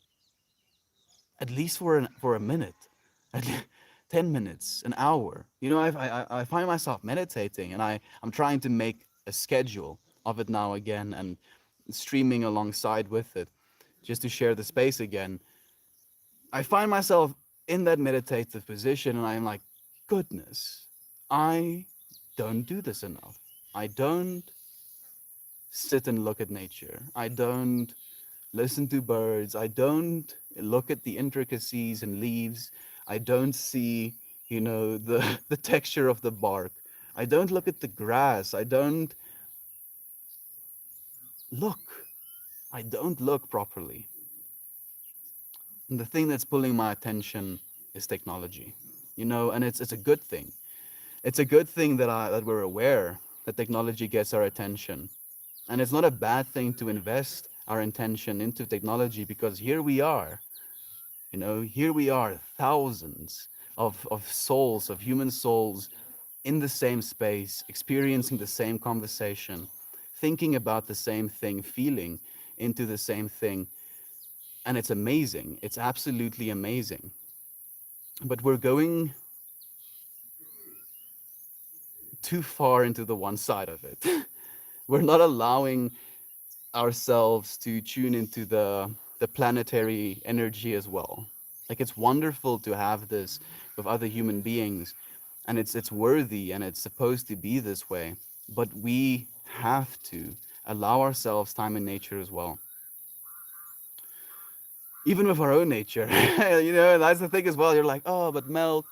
at least for a minute, at 10 minutes, an hour. I find myself meditating, and I'm trying to make a schedule of it now again, and streaming alongside with it, just to share the space again, I find myself in that meditative position and I'm like, goodness, I don't do this enough. I don't sit and look at nature. I don't listen to birds. I don't look at the intricacies and leaves. I don't see, the the texture of the bark. I don't look at the grass. Look. I don't look properly. And the thing that's pulling my attention is technology. And it's a good thing. It's a good thing that we're aware that technology gets our attention. And it's not a bad thing to invest our intention into technology because here we are, thousands of souls, of human souls in the same space, experiencing the same conversation, thinking about the same thing, feeling into the same thing. And it's amazing. It's absolutely amazing. But we're going too far into the one side of it. We're not allowing ourselves to tune into the planetary energy as well. Like it's wonderful to have this with other human beings, and it's worthy and it's supposed to be this way. But we have to allow ourselves time in nature as well. Even with our own nature. And that's the thing as well. You're like, oh, but Melt,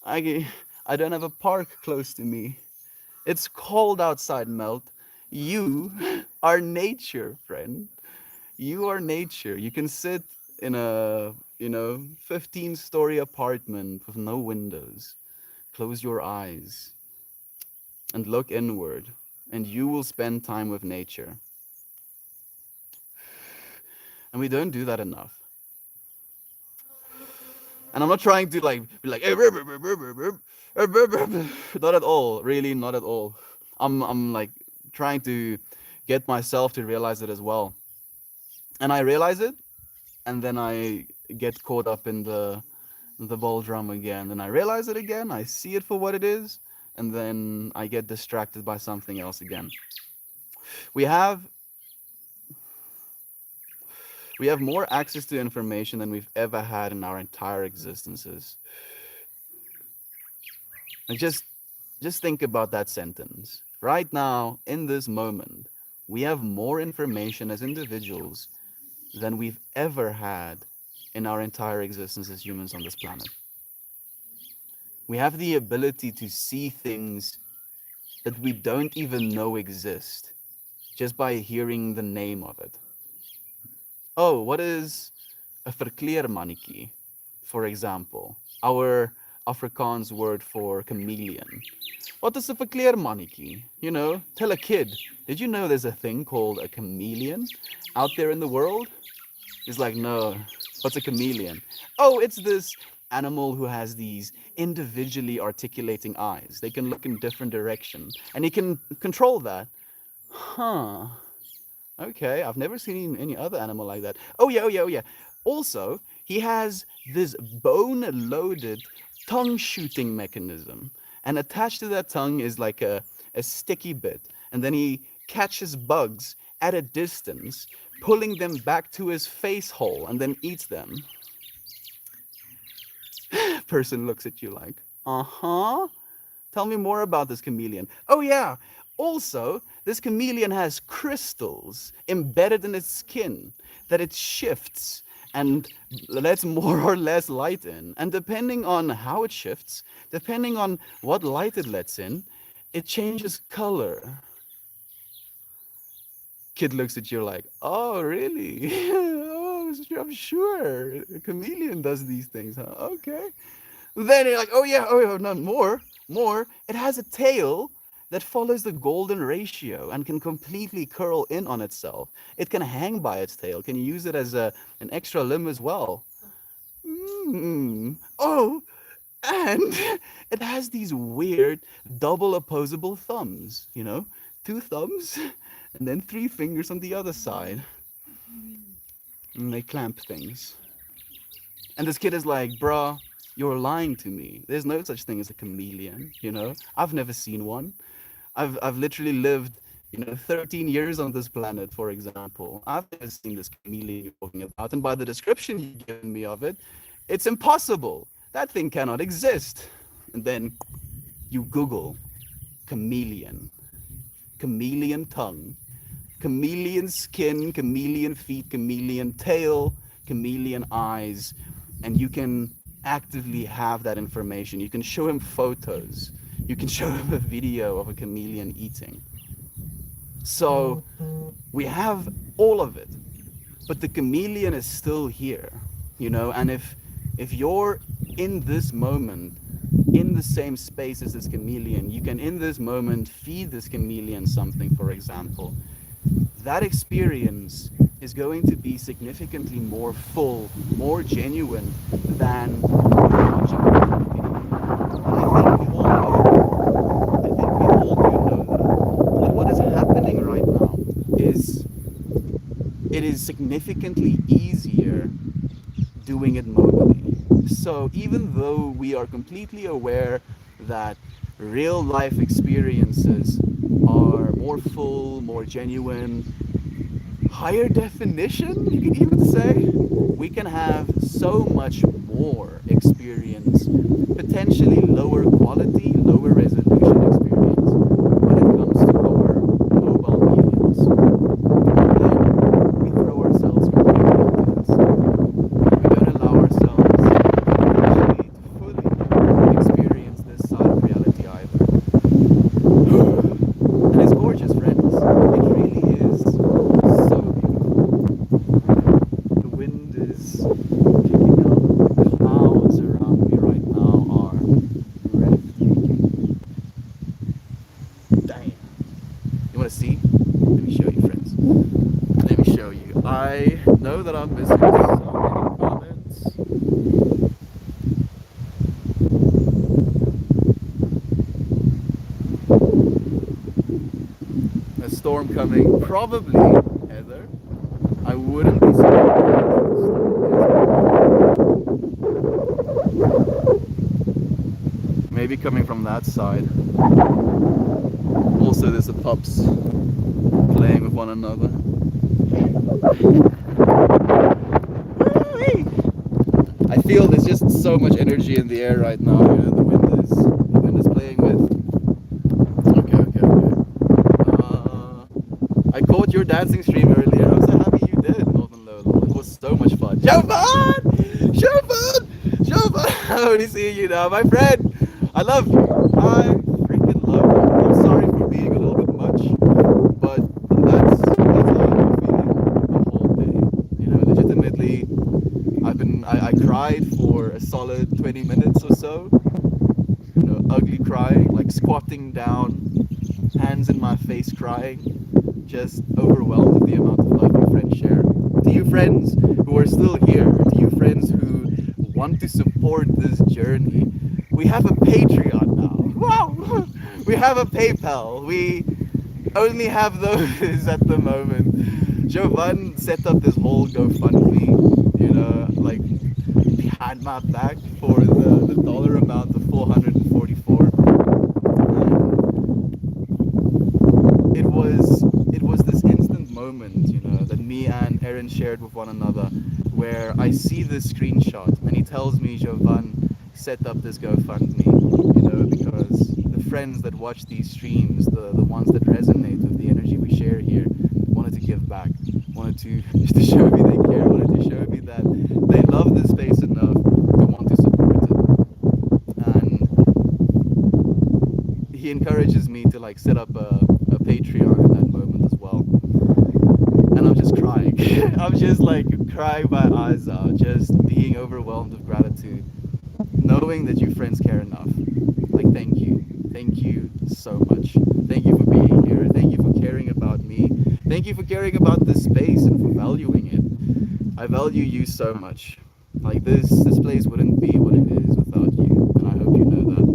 I, I don't have a park close to me. It's cold outside, Melt. You are nature, friend. You are nature. You can sit in a, 15-story apartment with no windows. Close your eyes and look inward, and you will spend time with nature. And we don't do that enough. And I'm not trying to be like, "Hey, not at all, really, not at all. I'm like trying to get myself to realize it as well. And I realize it, and then I get caught up in the ball drum again. And I realize it again, I see it for what it is, and then I get distracted by something else again. We have we have more access to information than we've ever had in our entire existences. And just think about that sentence. Right now, in this moment, we have more information as individuals than we've ever had in our entire existence as humans on this planet. We have the ability to see things that we don't even know exist just by hearing the name of it. Oh, what is a verkleermannetjie, for example? Our Afrikaans word for chameleon. What is a verkleermannetjie? Tell a kid, did you know there's a thing called a chameleon out there in the world? He's like, no, what's a chameleon? Oh, it's this animal who has these individually articulating eyes. They can look in different directions, and he can control that. Huh. Okay, I've never seen any other animal like that. Oh yeah, oh yeah, oh yeah. Also, he has this bone-loaded tongue shooting mechanism. And attached to that tongue is like a sticky bit. And then he catches bugs at a distance, pulling them back to his face hole and then eats them. Person looks at you like, uh-huh. Tell me more about this chameleon. Oh yeah, also, this chameleon has crystals embedded in its skin that it shifts and lets more or less light in. And depending on how it shifts, depending on what light it lets in, it changes color. Kid looks at you like, oh, really? Oh, I'm sure. A chameleon does these things, huh? Okay. Then you're like, oh yeah, no, more. It has a tail that follows the golden ratio and can completely curl in on itself. It can hang by its tail, can use it as an extra limb as well. Oh, and it has these weird double opposable thumbs, two thumbs and then three fingers on the other side. And they clamp things. And this kid is like, bruh, you're lying to me. There's no such thing as a chameleon, I've never seen one. I've literally lived, 13 years on this planet, for example. I've never seen this chameleon you're talking about, and by the description you've given me of it, it's impossible. That thing cannot exist. And then you Google chameleon, chameleon tongue, chameleon skin, chameleon feet, chameleon tail, chameleon eyes, and you can actively have that information. You can show him photos. You can show him a video of a chameleon eating. So we have all of it, but the chameleon is still here, and if you're in this moment in the same space as this chameleon, you can in this moment feed this chameleon something, for example. That experience is going to be significantly more full, more genuine than watching a movie. And I think we all know that. I think we all do know that. And what is happening right now is it is significantly easier doing it mobilely. So even though we are completely aware that real life experiences are more full, more genuine, higher definition, you can even say, we can have so much more experience, potentially lower quality, lower resolution experience when it comes to our mobile mediums. And then we throw ourselves completely into this. We don't allow ourselves actually to fully experience this side of reality either. And it's gorgeous, friends. It really is so beautiful. The wind is kicking up. The clouds around me right now are breathtaking. Damn. You want to see? Let me show you, friends. Let me show you. I know that I'm missing so many comments. A storm coming, probably, Heather. I wouldn't be surprised if the storm is maybe coming from that side. Also, there's the pups playing with one another. I feel there's just so much energy in the air right now. The wind is playing with. Okay, okay, okay. I caught your dancing stream earlier. I'm so happy you did, Northern Lolo. It was so much fun. Jovan! Jovan! Jovan! I only see you now, my friend. I love you. I freaking love you. I'm sorry for being a little bit much, but that's how I've been feeling the whole day. Legitimately, I cried for a solid 20 minutes or so. Ugly crying, like squatting down, hands in my face crying, just overwhelmed with the amount of love you friends share. To you friends who are still here, to you friends who want to support this journey, we have a Patreon now. Wow! We have a PayPal. We only have those at the moment. Jovan set up this whole GoFundMe, like behind my back for the dollar amount of 444. It was this instant moment, that me and Aaron shared with one another, where I see this screenshot and he tells me, Jovan, set up this GoFundMe, because the friends that watch these streams, the ones that resonate with the energy we share here, wanted to give back, wanted to just to show me they care, wanted to show me that they love this space enough to want to support it. And he encourages me to like set up a Patreon in that moment as well. And I'm just crying. I'm just like crying my eyes out, just being overwhelmed with gratitude, knowing that you friends care enough. Like, thank you. Thank you so much. Thank you for being here. Thank you for caring about me. Thank you for caring about this space and for valuing it. I value you so much. Like, this place wouldn't be what it is without you, and I hope you know that.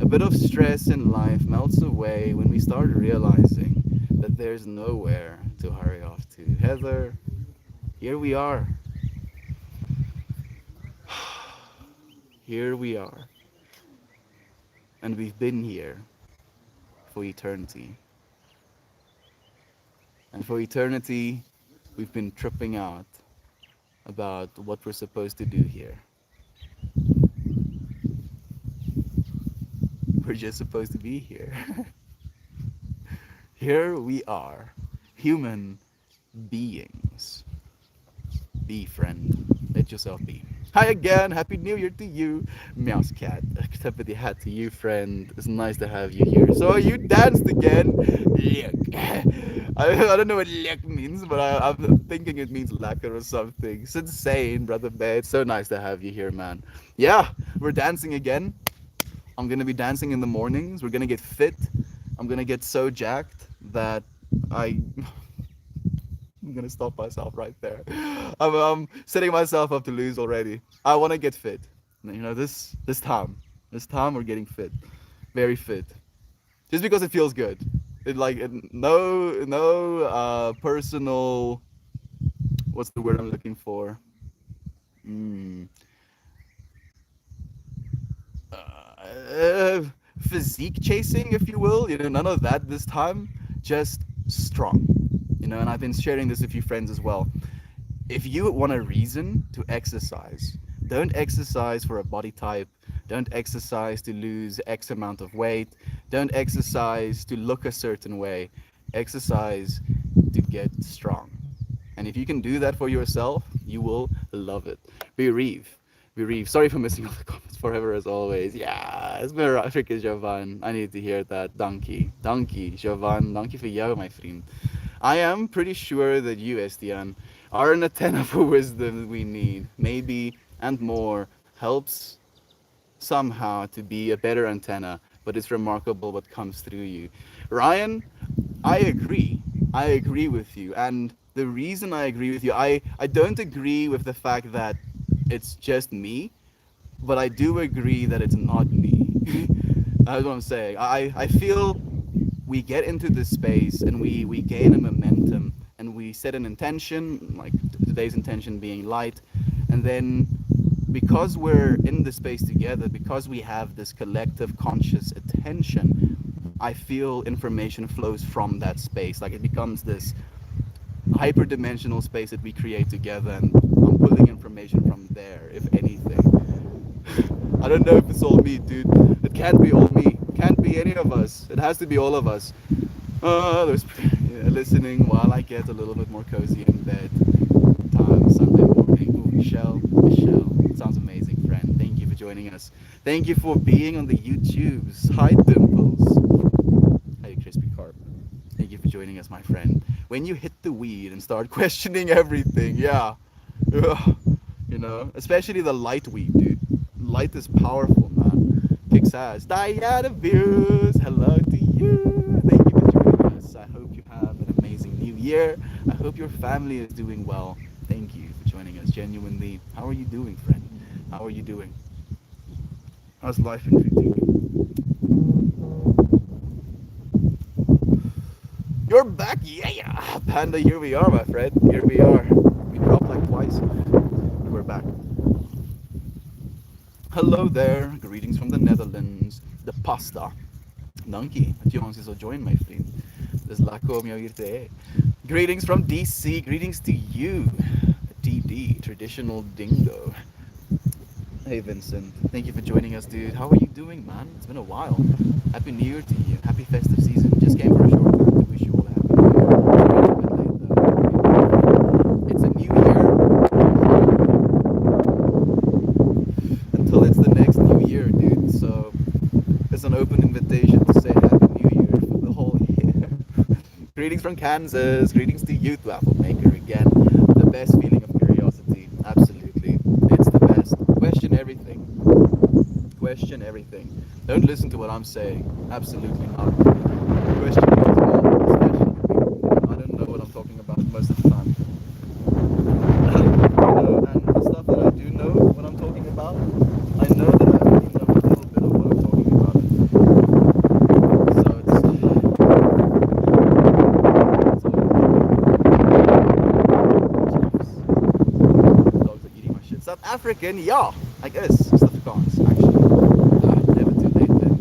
A bit of stress in life melts away when we start realizing that there's nowhere to hurry off to. Heather, here we are. Here we are. And we've been here for eternity. And for eternity, we've been tripping out about what we're supposed to do here. We're just supposed to be here. Here we are, human beings. Be, friend. Let yourself be. Hi again. Happy New Year to you, Mouse Cat. Tip of the hat to you, friend. It's nice to have you here. So you danced again. Lick. I don't know what lick means, but I'm thinking it means lacquer or something. It's insane, brother bear. It's so nice to have you here, man. Yeah, we're dancing again. I'm gonna be dancing in the mornings. We're gonna get fit. I'm gonna get so jacked that I I'm gonna stop myself right there. I'm setting myself up to lose already. I want to get fit. You know, this time we're getting fit, very fit, just because it feels good. No personal. What's the word I'm looking for? Mm, uh, Physique chasing, if you will. You know, none of that this time. Just strong. You know, and I've been sharing this with a few friends as well. If you want a reason to exercise, don't exercise for a body type. Don't exercise to lose X amount of weight. Don't exercise to look a certain way. Exercise to get strong. And if you can do that for yourself, you will love it. Bereave. Bereave. Sorry for missing all the comments forever as always. Yeah, it's been a freaking Jovan. I need to hear that. Dankie. Dankie, Jovan. Dankie for jou, my friend. I am pretty sure that you, Estian, are an antenna for wisdom we need. Maybe and more helps somehow to be a better antenna, but it's remarkable what comes through you. Ryan, I agree. I agree with you. And the reason I agree with you, I don't agree with the fact that it's just me, but I do agree that it's not me. That's what I'm saying. I feel we get into this space and we gain a momentum and we set an intention, like today's intention being light, and then because we're in the space together, because we have this collective conscious attention, I feel information flows from that space. Like it becomes this hyperdimensional space that we create together, and I'm pulling information from there, if anything. I don't know if it's all me, dude. It can't be all me. It can't be any of us. It has to be all of us. There's listening while I get a little bit more cozy in bed. Time Sunday morning. Ooh, Michelle. Sounds amazing, friend. Thank you for joining us. Thank you for being on the YouTubes. Hi, Dimples. Hey, Crispy Carp. Thank you for joining us, my friend. When you hit the weed and start questioning everything, yeah. Ugh. You know, especially the light weed, dude. Light is powerful, man. Kicks ass. Diana Views, hello to you. Thank you for joining us. I hope you have an amazing new year. I hope your family is doing well. Thank you for joining us, genuinely. How are you doing, friend? How are you doing? How's life been treating you? You're back, yeah! Panda, here we are, my friend. Here we are. We dropped like twice. We're back. Hello there. Greetings from the Netherlands. The pasta. Dankie dat jy ons hier sal join, my vriend. Dis lekker om jou hier te hê. Greetings from DC. Greetings to you. TD, traditional dingo. Hey Vincent, thank you for joining us, dude. How are you doing, man? It's been a while. Happy New Year to you. Happy festive season. Just came for a short time to wish you all a happy New Year. It's a new year until it's the next new year, dude. So it's an open invitation to say Happy New Year for the whole year. Greetings from Kansas. Greetings to Youth Waffle Maker again. The best feeling of curiosity. Absolutely. It's the best. Question everything. Question everything. Don't listen to what I'm saying. Absolutely not. Question me as well, especially me. I don't know what I'm talking about most of the time. And the stuff that I do know what I'm talking about, I know that I already know a little bit of what I'm talking about. So it's dogs are eating my shit. South African, yeah, I guess. Suid-Afrikaans, actually. Never too late then.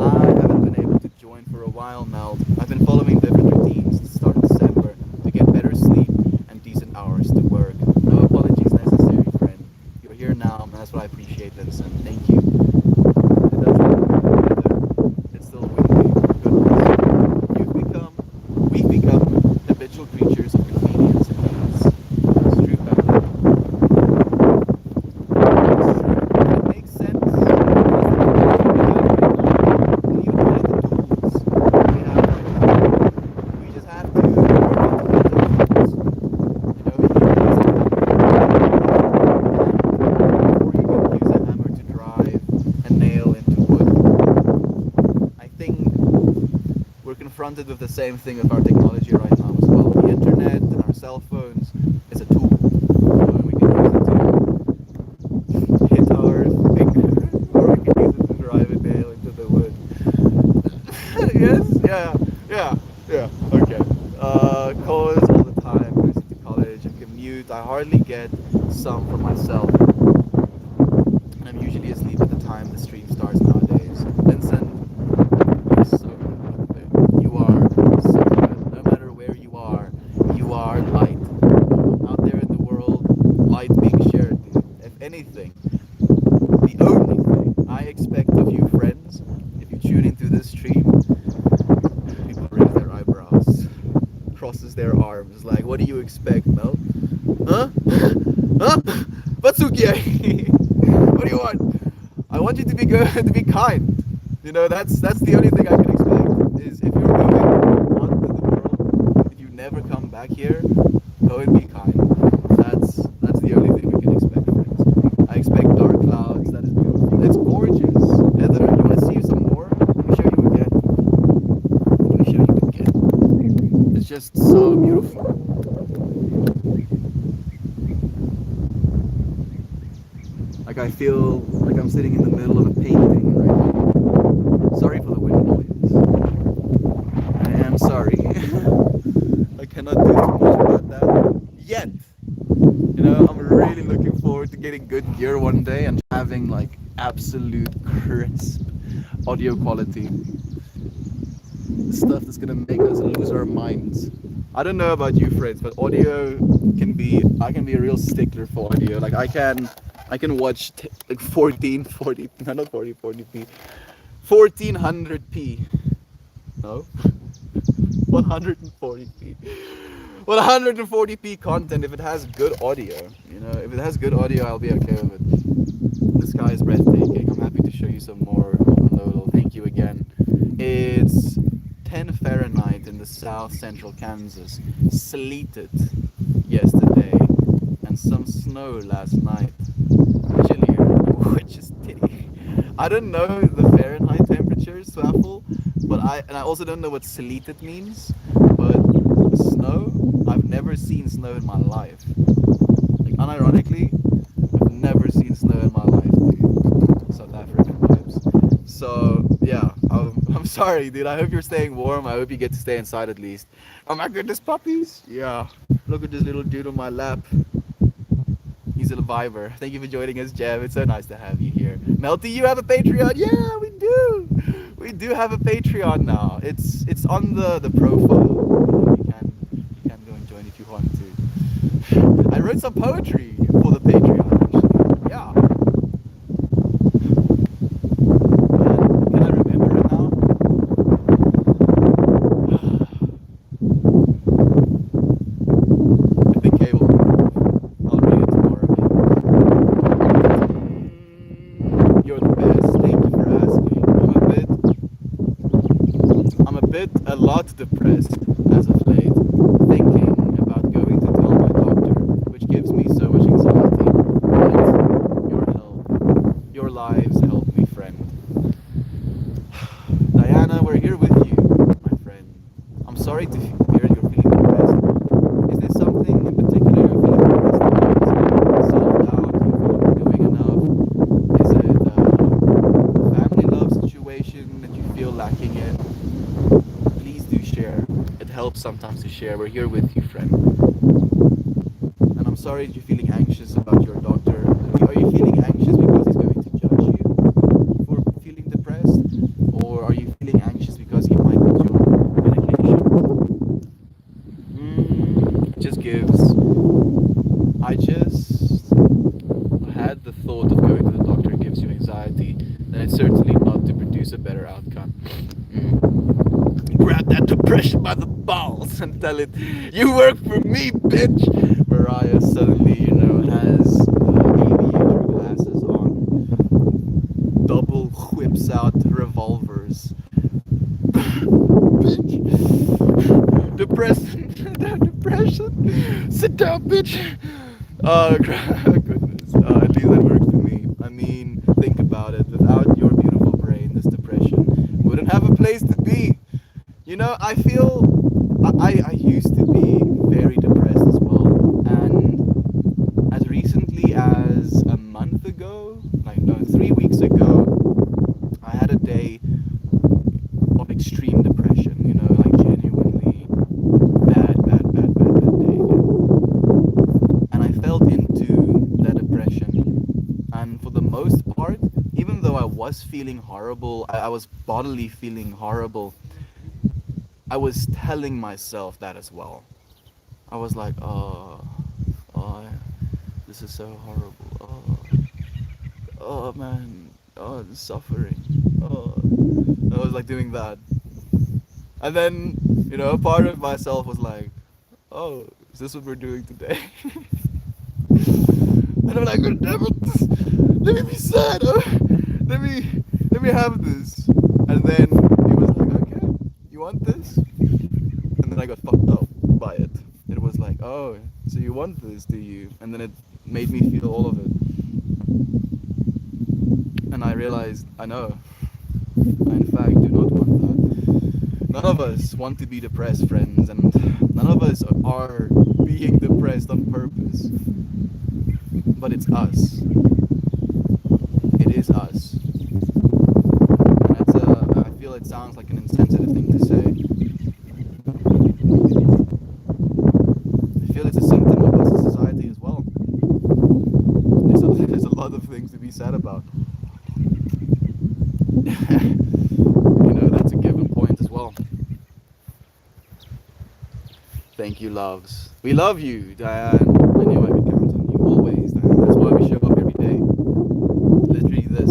I haven't been able to join for a while. smile melt. I've been following different routines to start of December to get better sleep and decent hours to work. No apologies necessary, friend. You're here now, and that's what I appreciate, Vincent. Thank you. It doesn't. It's still windy. Goodness. We've become habitual creatures of convenience and ease. It's true, family. It's true. It makes sense. Even with the tools we have right now, we just have to learn how to use those tools. You can use a hammer, or you can use a hammer to drive a nail into wood. I think we're confronted with the same thing with our technology right now as well. The internet and our cell phones is a tool. And we can use it to hit our finger, or we can use it to drive a nail into the wood. Yes? Yeah. Okay. Calls all the time, going to college and commute. I hardly get some for myself. And I'm usually asleep at the time the stream starts nowadays. Vincent, you're so good. You are so good. No matter where you are light. Out there in the world, light being shared, dude. If anything, the only thing I expect of you friends, if you tune into this stream, people raise their eyebrows, crosses their arms, like, what do you expect, Mel? Huh? Huh? Batsuki! What do you want? I want you to be good, to be kind. You know, that's the only thing I can expect. Is if you're going out into the world, if you never come back here, go and be kind. That's the only thing we can expect, friends. I expect dark clouds. That is beautiful. It's gorgeous. Heather, you want to see some more? Let me show you again. Let me show you again. It's just so beautiful. Like I feel like I'm sitting in the middle of a painting right now. Sorry for the wind noise. I am sorry. I cannot do too much about that yet. You know, I'm really looking forward to getting good gear one day and having like absolute crisp audio quality. Stuff that's gonna make us lose our minds. I don't know about you friends, but audio I can be a real stickler for audio. Like I can watch like 1440, no, not 40p, 1400p. No, 140p. 140p content if it has good audio. You know, if it has good audio, I'll be okay with it. The sky is breathtaking. I'm happy to show you some more on Lodal. Thank you again. It's 10 Fahrenheit in the south central Kansas. Sleeted yesterday and some snow last night. Chillier, which is titty. I don't know the Fahrenheit temperatures, Swaffle, but I also don't know what sleeted means. But snow, I've never seen snow in my life. Like unironically, I've never seen snow in my life, dude. South African vibes. So yeah, I'm sorry, dude. I hope you're staying warm. I hope you get to stay inside at least. Oh my goodness, puppies! Yeah, look at this little dude on my lap. He's a viber. Thank you for joining us, Jeff. It's so nice to have you here. Melty, you have a Patreon? Yeah, we do. We do have a Patreon now. It's on the profile. You can go and join if you want to. I wrote some poetry for the Patreon, actually. Yeah. Can I remember it now? I think Kay will. I'll read it tomorrow. You're the best. Thank you for asking. I'm a lot depressed as of late, thinking about going to tell my doctor, which gives me so much anxiety. But your help, your lives help me, friend. Diana, we're here with you, my friend. I'm sorry to hear you're feeling depressed. Is there something in particular you're feeling depressed about? Self-doubt, you feel like you're doing enough? Is it a family love situation that you feel lacking in? Please do share. It helps sometimes to share. We're here with you, friend. And I'm sorry that you're feeling anxious about your doctor. Are you feeling anxious because he's going to judge you for feeling depressed? Or are you feeling anxious because he might put you on depression by the balls and tell it, "You work for me, bitch." Mariah suddenly, has aviator glasses on, double whips out revolvers. Bitch. Depression. Depression. Sit down, bitch. Oh, goodness. At least that works for me. I mean, think about it. Without your beautiful brain, this depression wouldn't have a place to be. I feel I used to be very depressed as well. And as recently as a month ago, like, no, 3 weeks ago, I had a day of extreme depression, like genuinely bad, bad, bad, bad, bad day. And I fell into that depression. And for the most part, even though I was feeling horrible, I was bodily feeling horrible, I was telling myself that as well. I was like, oh, this is so horrible. Oh man, the suffering. Oh, I was like doing that. And then, a part of myself was like, oh, is this what we're doing today? And I'm like, God damn it, let me be sad. Let me have this. And then he was like, okay, you want this? And then I got fucked up by it. It was like, oh, so you want this, do you? And then it made me feel all of it. And I realized, I know, I in fact do not want that. None of us want to be depressed, friends, and none of us are being depressed on purpose. But it's us. It is us. And I feel it sounds like an insensitive thing to say. I feel it's a symptom of us as a society as well. There's a lot of things to be said about. That's a given point as well. Thank you, loves. We love you, Diane. I knew I could count on you always, Diane. That's why we show up every day. Literally this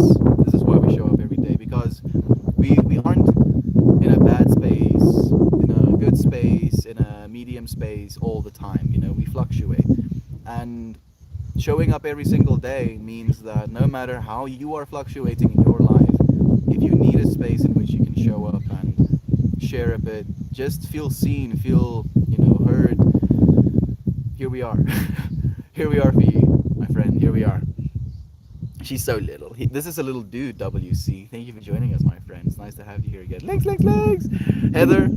is why we show up every day, because we aren't in a bad space, in a good space, in a medium space all the time. We fluctuate. And showing up every single day means that no matter how you are fluctuating in your life, if you need a space in which you can show up and share a bit, just feel seen, feel, heard, here we are. Here we are for you, my friend. Here we are. She's so little. This is a little dude, WC. Thank you for joining us, my friend. It's nice to have you here again. Legs. Heather,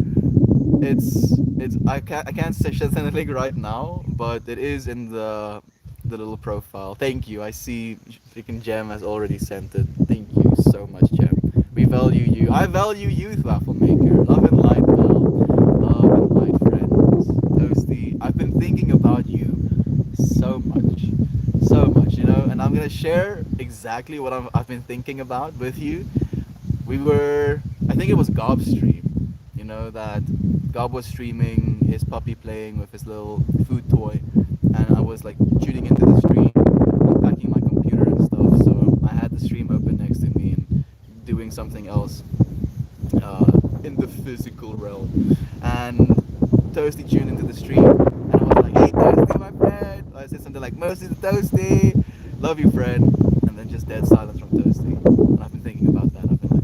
I can't send a link right now, but it is in the little profile. Thank you. I see freaking Gem has already sent it. Thank you so much, Gem. We value you. I value you, Waffle Maker. Love and light, Mel. Love and light, friends. Toasty. I've been thinking about you so much, and I'm gonna share exactly what I've been thinking about with you. I think it was Gob's stream. That Gob was streaming his puppy playing with his little food toy, and I was like tuning into the stream, unpacking my computer and stuff. So I had the stream open next to me and doing something else in the physical realm. And Toasty tuned into the stream, and I was like, "Hey, Toasty, my friend." I said something like, "Mercy to Toasty, love you, friend," and then just dead silence from Toasty. And I've been thinking about that. I've been like,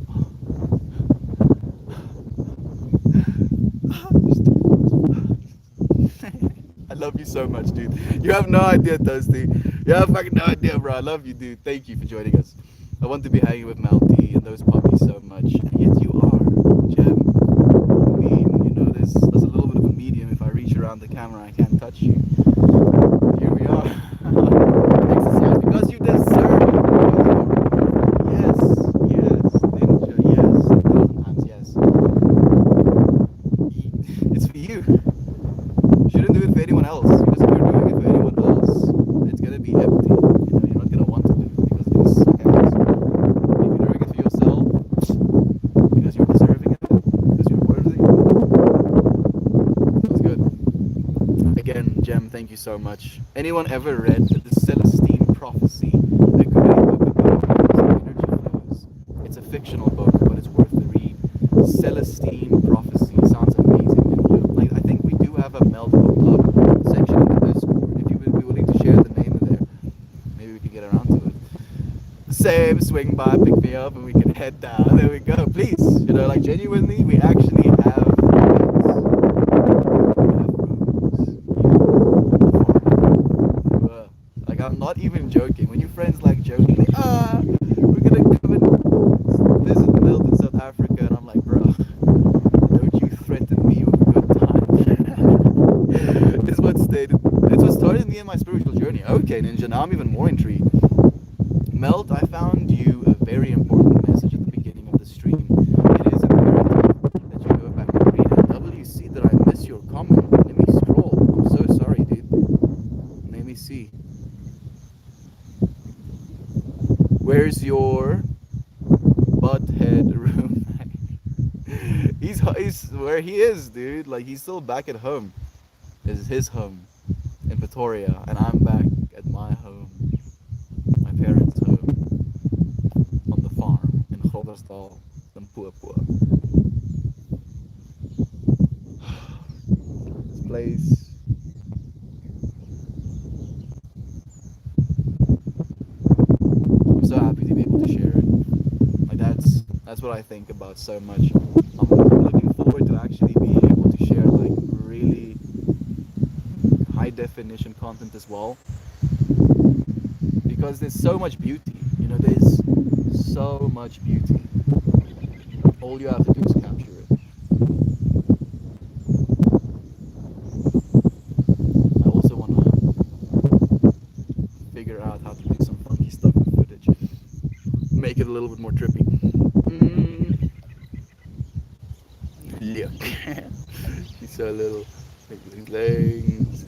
I love you so much, dude. You have no idea, Toasty. You have fucking no idea, bro. I love you, dude. Thank you for joining us. I want to be hanging with Melty and those puppies so much, and yet you are, Gem. I mean, there's a little bit of a medium. If I reach around the camera, I can't touch you. Here we are. Exercise because you deserve it. Yes, Ninja, yes, 1,000 times yes. It's for you. Shouldn't do it for anyone else, because if you're doing it for anyone else, it's gonna be empty. You're not gonna want to do it because it's gonna suck ass. If you're doing it for yourself, because you're deserving of it, because you're worthy, that's good. Again, Gem, thank you so much. Anyone ever read The Celestine Prophecy? A great book about how energy flows. It's a fictional book, but it's worth the read. Celestine Prophecy sounds amazing. a.m. swing by, pick me up, and we can head down. There we go. Please, like genuinely, we actually have like I'm not even joking. When your friends like joking, like, we're gonna come and visit Milt in South Africa, and I'm like, bro, don't you threaten me with a good time. It's what started me in my spiritual journey. Okay, Ninja, now I'm even more intrigued. Melt, I found you a very important message at the beginning of the stream. It is imperative that you go back and read it. WC, did I miss your comment? Let me scroll. I'm so sorry, dude. Let me see. Where's your butthead room? he's where he is, dude. Like, he's still back at home. This is his home in Pretoria, and I'm back at my home, my parents' home, on the farm in Groblersdal, Limpopo. This place, I'm so happy to be able to share it. Like, that's what I think about so much. I'm looking forward to actually being able to share like really high definition content as well, because there's so much beauty. There's so much beauty. All you have to do is capture it. I also want to figure out how to do some funky stuff with footage, make it a little bit more trippy. Look, she's so little. Legs,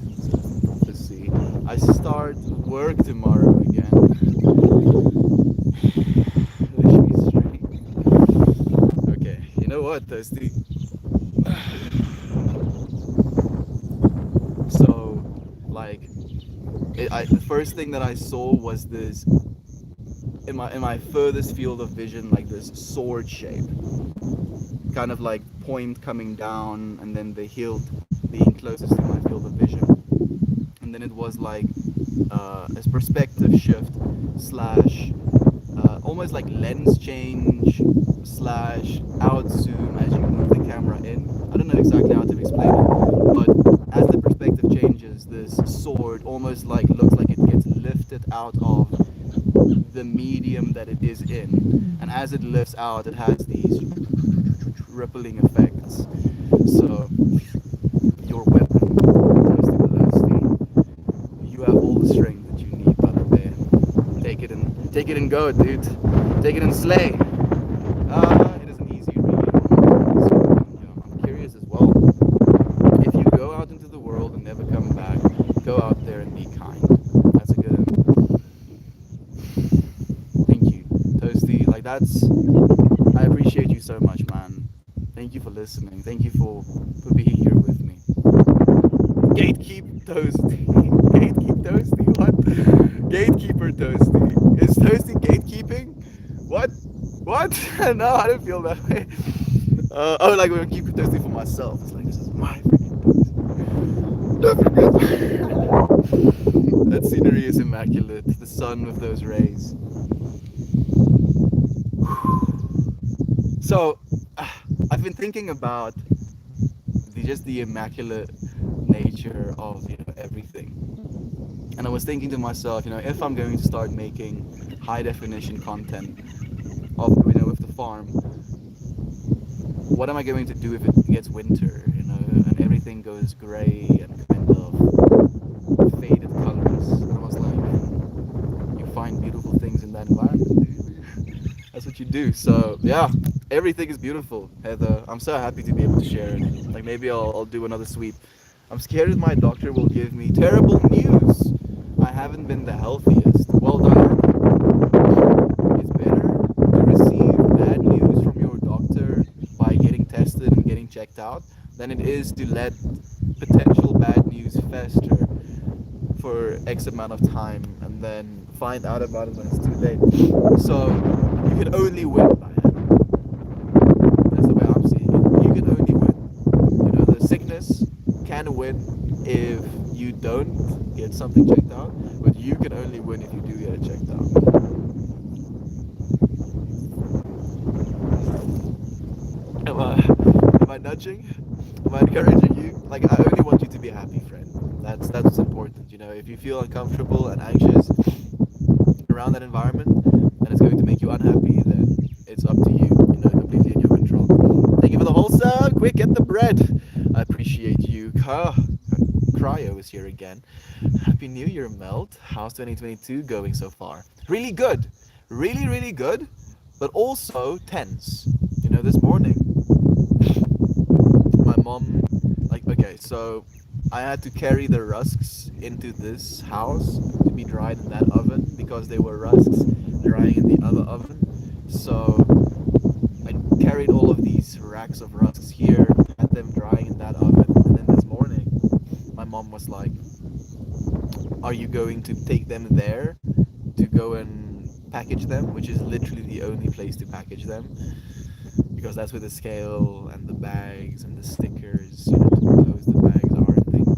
prophecy. I start work tomorrow again. Okay, you know what, Thirsty? So, like, the first thing that I saw was this, in my furthest field of vision, like this sword shape, kind of like point coming down, and then the hilt being closest to my field of vision. And then it was like a perspective shift slash almost like lens change slash out zoom as you move the camera in. I don't know exactly how to explain it, but as the perspective changes, this sword almost like looks like it gets lifted out of the medium that it is in, and as it lifts out, it has these rippling effects. So your weapon, you have all the strength that you need, brother bear. Take it and go, dude. Take it and slay. It is an easy read. So, I'm curious as well. If you go out into the world and never come back, go out there and be kind. That's a good one. Thank you, Toasty. Like, I appreciate you so much, man. Thank you for listening. Thank you for being here with me. Gatekeep Toasty. Gatekeep Toasty? What? Gatekeeper Toasty. Is Toasty gatekeeping? What? No, I don't feel that way. Like, we're keeping Toasty for myself. It's like, this is my freaking Toasty. Don't forget. That scenery is immaculate. The sun with those rays. So, I've been thinking about the immaculate nature of everything, and I was thinking to myself, if I'm going to start making high definition content of with the farm, what am I going to do if it gets winter, and everything goes gray and kind of faded colors? And I was like, you find beautiful things in that environment, dude. That's what you do. So yeah, everything is beautiful, Heather. I'm so happy to be able to share it. Like, maybe I'll do another sweep. I'm scared that my doctor will give me terrible news. I haven't been the healthiest. Well done. It's better to receive bad news from your doctor by getting tested and getting checked out than it is to let potential bad news fester for X amount of time and then find out about it when it's too late. So you can only win by it. That's the way I'm seeing it. You can only win. The sickness can win if you don't get something checked out, but you can only win if you do get it checked out. Am I nudging? Am I encouraging you? Like, I only want you to be happy, friend. That's what's important. If you feel uncomfortable and anxious around that environment, and it's going to make you unhappy, then it's up to you. Completely in your control. Thank you for the wholesale. Quick, get the bread. I appreciate you. Cryo is here again. Happy New Year, Melt. How's 2022 going so far? Really good. Really, really good. But also tense. This morning, my mom, okay, so I had to carry the rusks into this house to be dried in that oven because they were rusks drying in the other oven. So I carried all of these racks of rusks here, had them drying in that oven, and then this morning, my mom was like, "Are you going to take them there to go and package them?" Which is literally the only place to package them, because that's where the scale and the bags and the stickers, to close the bags are and things.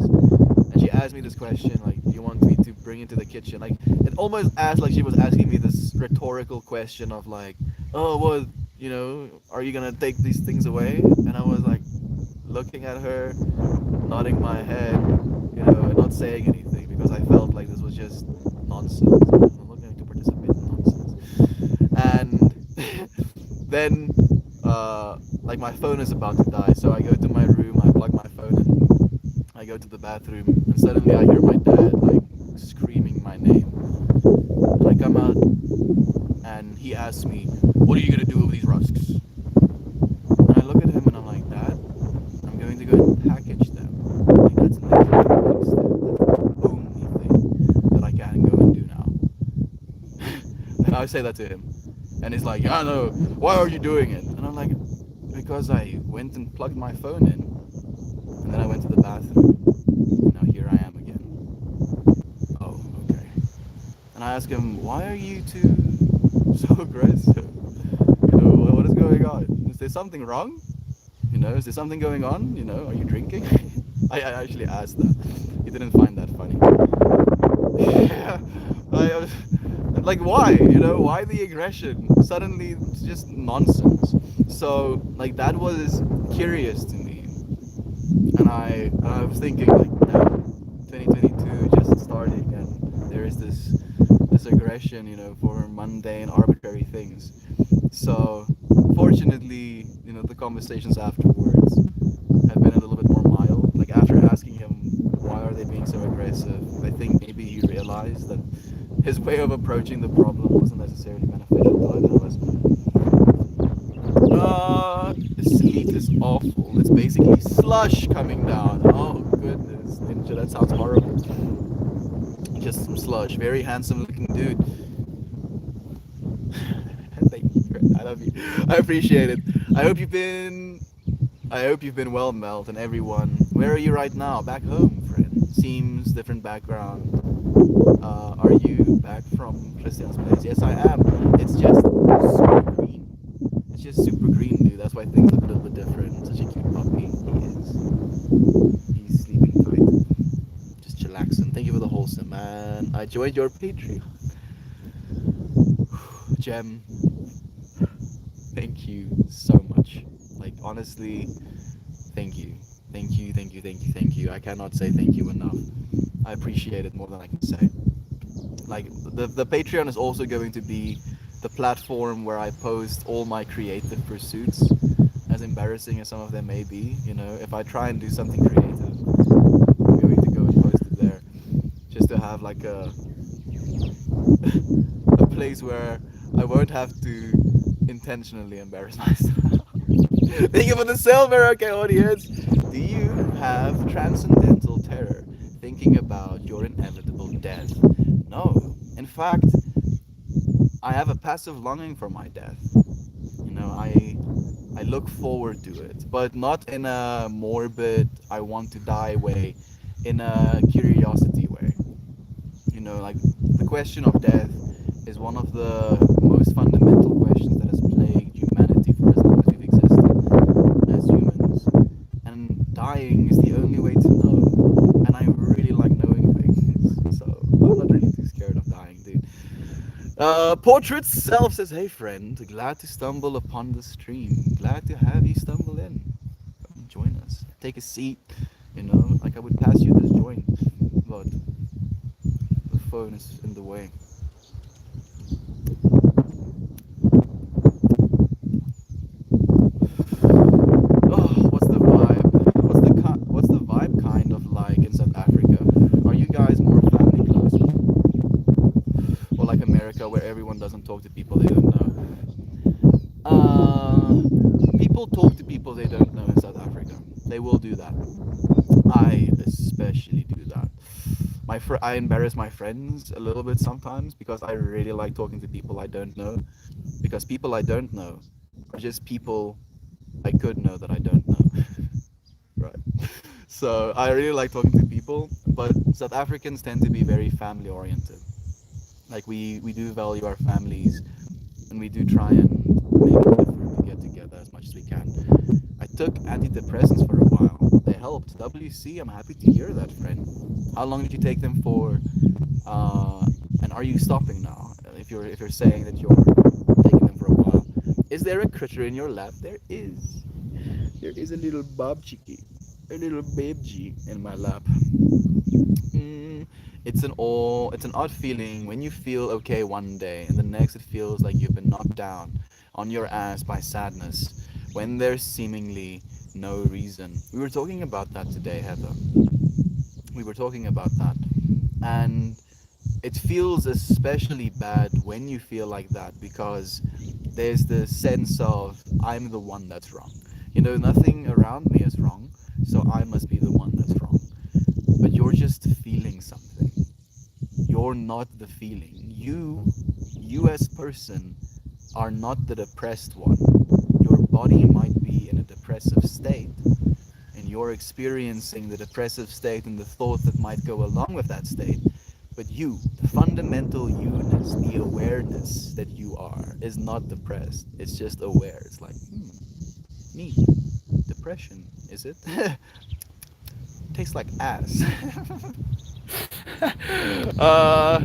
And she asked me this question, like, "Do you want me to bring it to the kitchen?" Like, it almost asked like she was asking me this rhetorical question of like, "Oh, well, are you gonna take these things away?" And I was like, looking at her, nodding my head, and not saying anything because I felt like this was just nonsense. I'm not going to participate in nonsense. And then, like, my phone is about to die, so I go to my room, I plug my phone in, I go to the bathroom, and suddenly I hear my dad like screaming my name. And I come out, and he asks me, "What are you gonna do with these rusks?" And I look at him and I'm like, "Dad, I'm going to go and package them." Like, that's literally the next step. That's the only thing that I can go and do now. And I say that to him, and he's like, "Yeah, no, why are you doing it?" And I'm like, "Because I went and plugged my phone in, and then I went to the bathroom, and now here I am again." "Oh, okay." And I ask him, "Why are you two so aggressive? What is going on? Is there something wrong? Is there something going on? Are you drinking?" I actually asked that. He didn't find that funny. Yeah, I was like, why? Why the aggression? Suddenly, it's just nonsense. So, like, that was curious to me, and I was thinking, like, now 2022 just starting, and there is this aggression, for mundane, arbitrary things. So, fortunately, the conversations afterwards have been a little bit more mild. Like, after asking him why are they being so aggressive, I think maybe he realized that his way of approaching the problem wasn't necessarily beneficial to either of us. This heat is awful. It's basically slush coming down. Oh goodness, Ninja, that sounds horrible. Just some slush. Very handsome looking dude. Thank you. I love you. I appreciate it. I hope you've been well, Melt, and everyone. Where are you right now? Back home, friend. Seems different background. Are you back from Christian's place? Yes, I am. It's just super green. It's just super green, dude. That's why things look a little bit different. Such a cute puppy. He is. He's sleeping tight. Just chillaxing. Thank you for the wholesome, man. I joined your Patreon. Gem, thank you so much. Like, honestly, thank you. Thank you, thank you, thank you, thank you. I cannot say thank you enough. I appreciate it more than I can say. Like, the Patreon is also going to be the platform where I post all my creative pursuits, as embarrassing as some of them may be. If I try and do something creative, I'm going to go and post it there, just to have like a place where I won't have to intentionally embarrass myself. Thank you for the silver, okay, audience. Do you have transcendental terror thinking about your inevitable death? No. In fact, I have a passive longing for my death. I look forward to it, but not in a morbid, I want to die way, in a curiosity way. Like, the question of death is one of the most fundamental questions that has plagued humanity for as long as we've existed as humans. And dying is the only way to know. And I really like knowing things, so I'm not really too scared of dying, dude. Portrait Self says, "Hey friend, glad to stumble upon the stream. Glad to have you stumble in. Come join us. Take a seat. You know, like I would pass you this joint, but the phone is in the way." Oh, what's the vibe? What's the vibe kind of like in South Africa? Are you guys more family close, or like America, where everyone doesn't talk to people they don't know? People talk to people they don't know in South Africa. They will do that. I especially do that. I embarrass my friends a little bit sometimes because I really like talking to people I don't know. Because people I don't know are just people I could know that I don't know. Right. So I really like talking to people, but South Africans tend to be very family oriented. Like we do value our families, and we do try and make an effort to get together as much as we can. I took antidepressants for a while. They helped. WC, I'm happy to hear that, friend. How long did you take them for? Uh, and are you stopping now? If you're saying that you're taking them for a while, is there a critter in your lap? There is. There is a little babchiki, a little baby in my lap. Mm, it's an odd feeling when you feel okay one day and the next it feels like you've been knocked down on your ass by sadness when there's seemingly no reason. We were talking about that today, Heather. We were talking about that. And it feels especially bad when you feel like that because there's the sense of I'm the one that's wrong. You know, nothing around me is wrong, so I must be the one that's wrong. But you're just feeling something. You're not the feeling. You as person, are not the depressed one. Your body might be in a depressive state, and you're experiencing the depressive state and the thoughts that might go along with that state. But you, the fundamental you-ness, the awareness that you are, is not depressed. It's just aware. It's like, me, depression, is it? Tastes like ass.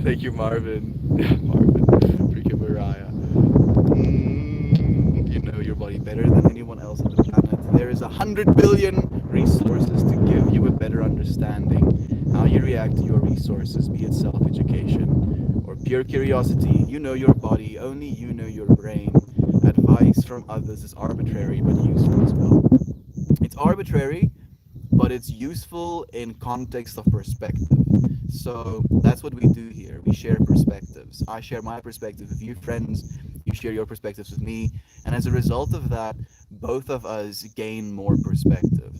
Thank you, Marvin. Marvin, freaking Mariah. You know your body better than anyone else on the planet. There is 100 billion resources to give you a better understanding how you react to your resources, be it self-education or pure curiosity. You know your body, only you know your brain. Advice from others is arbitrary but useful as well. It's arbitrary, but it's useful in context of perspective. So that's what we do here. We share perspectives. I share my perspective with you, friends. You share your perspectives with me. And as a result of that, both of us gain more perspective.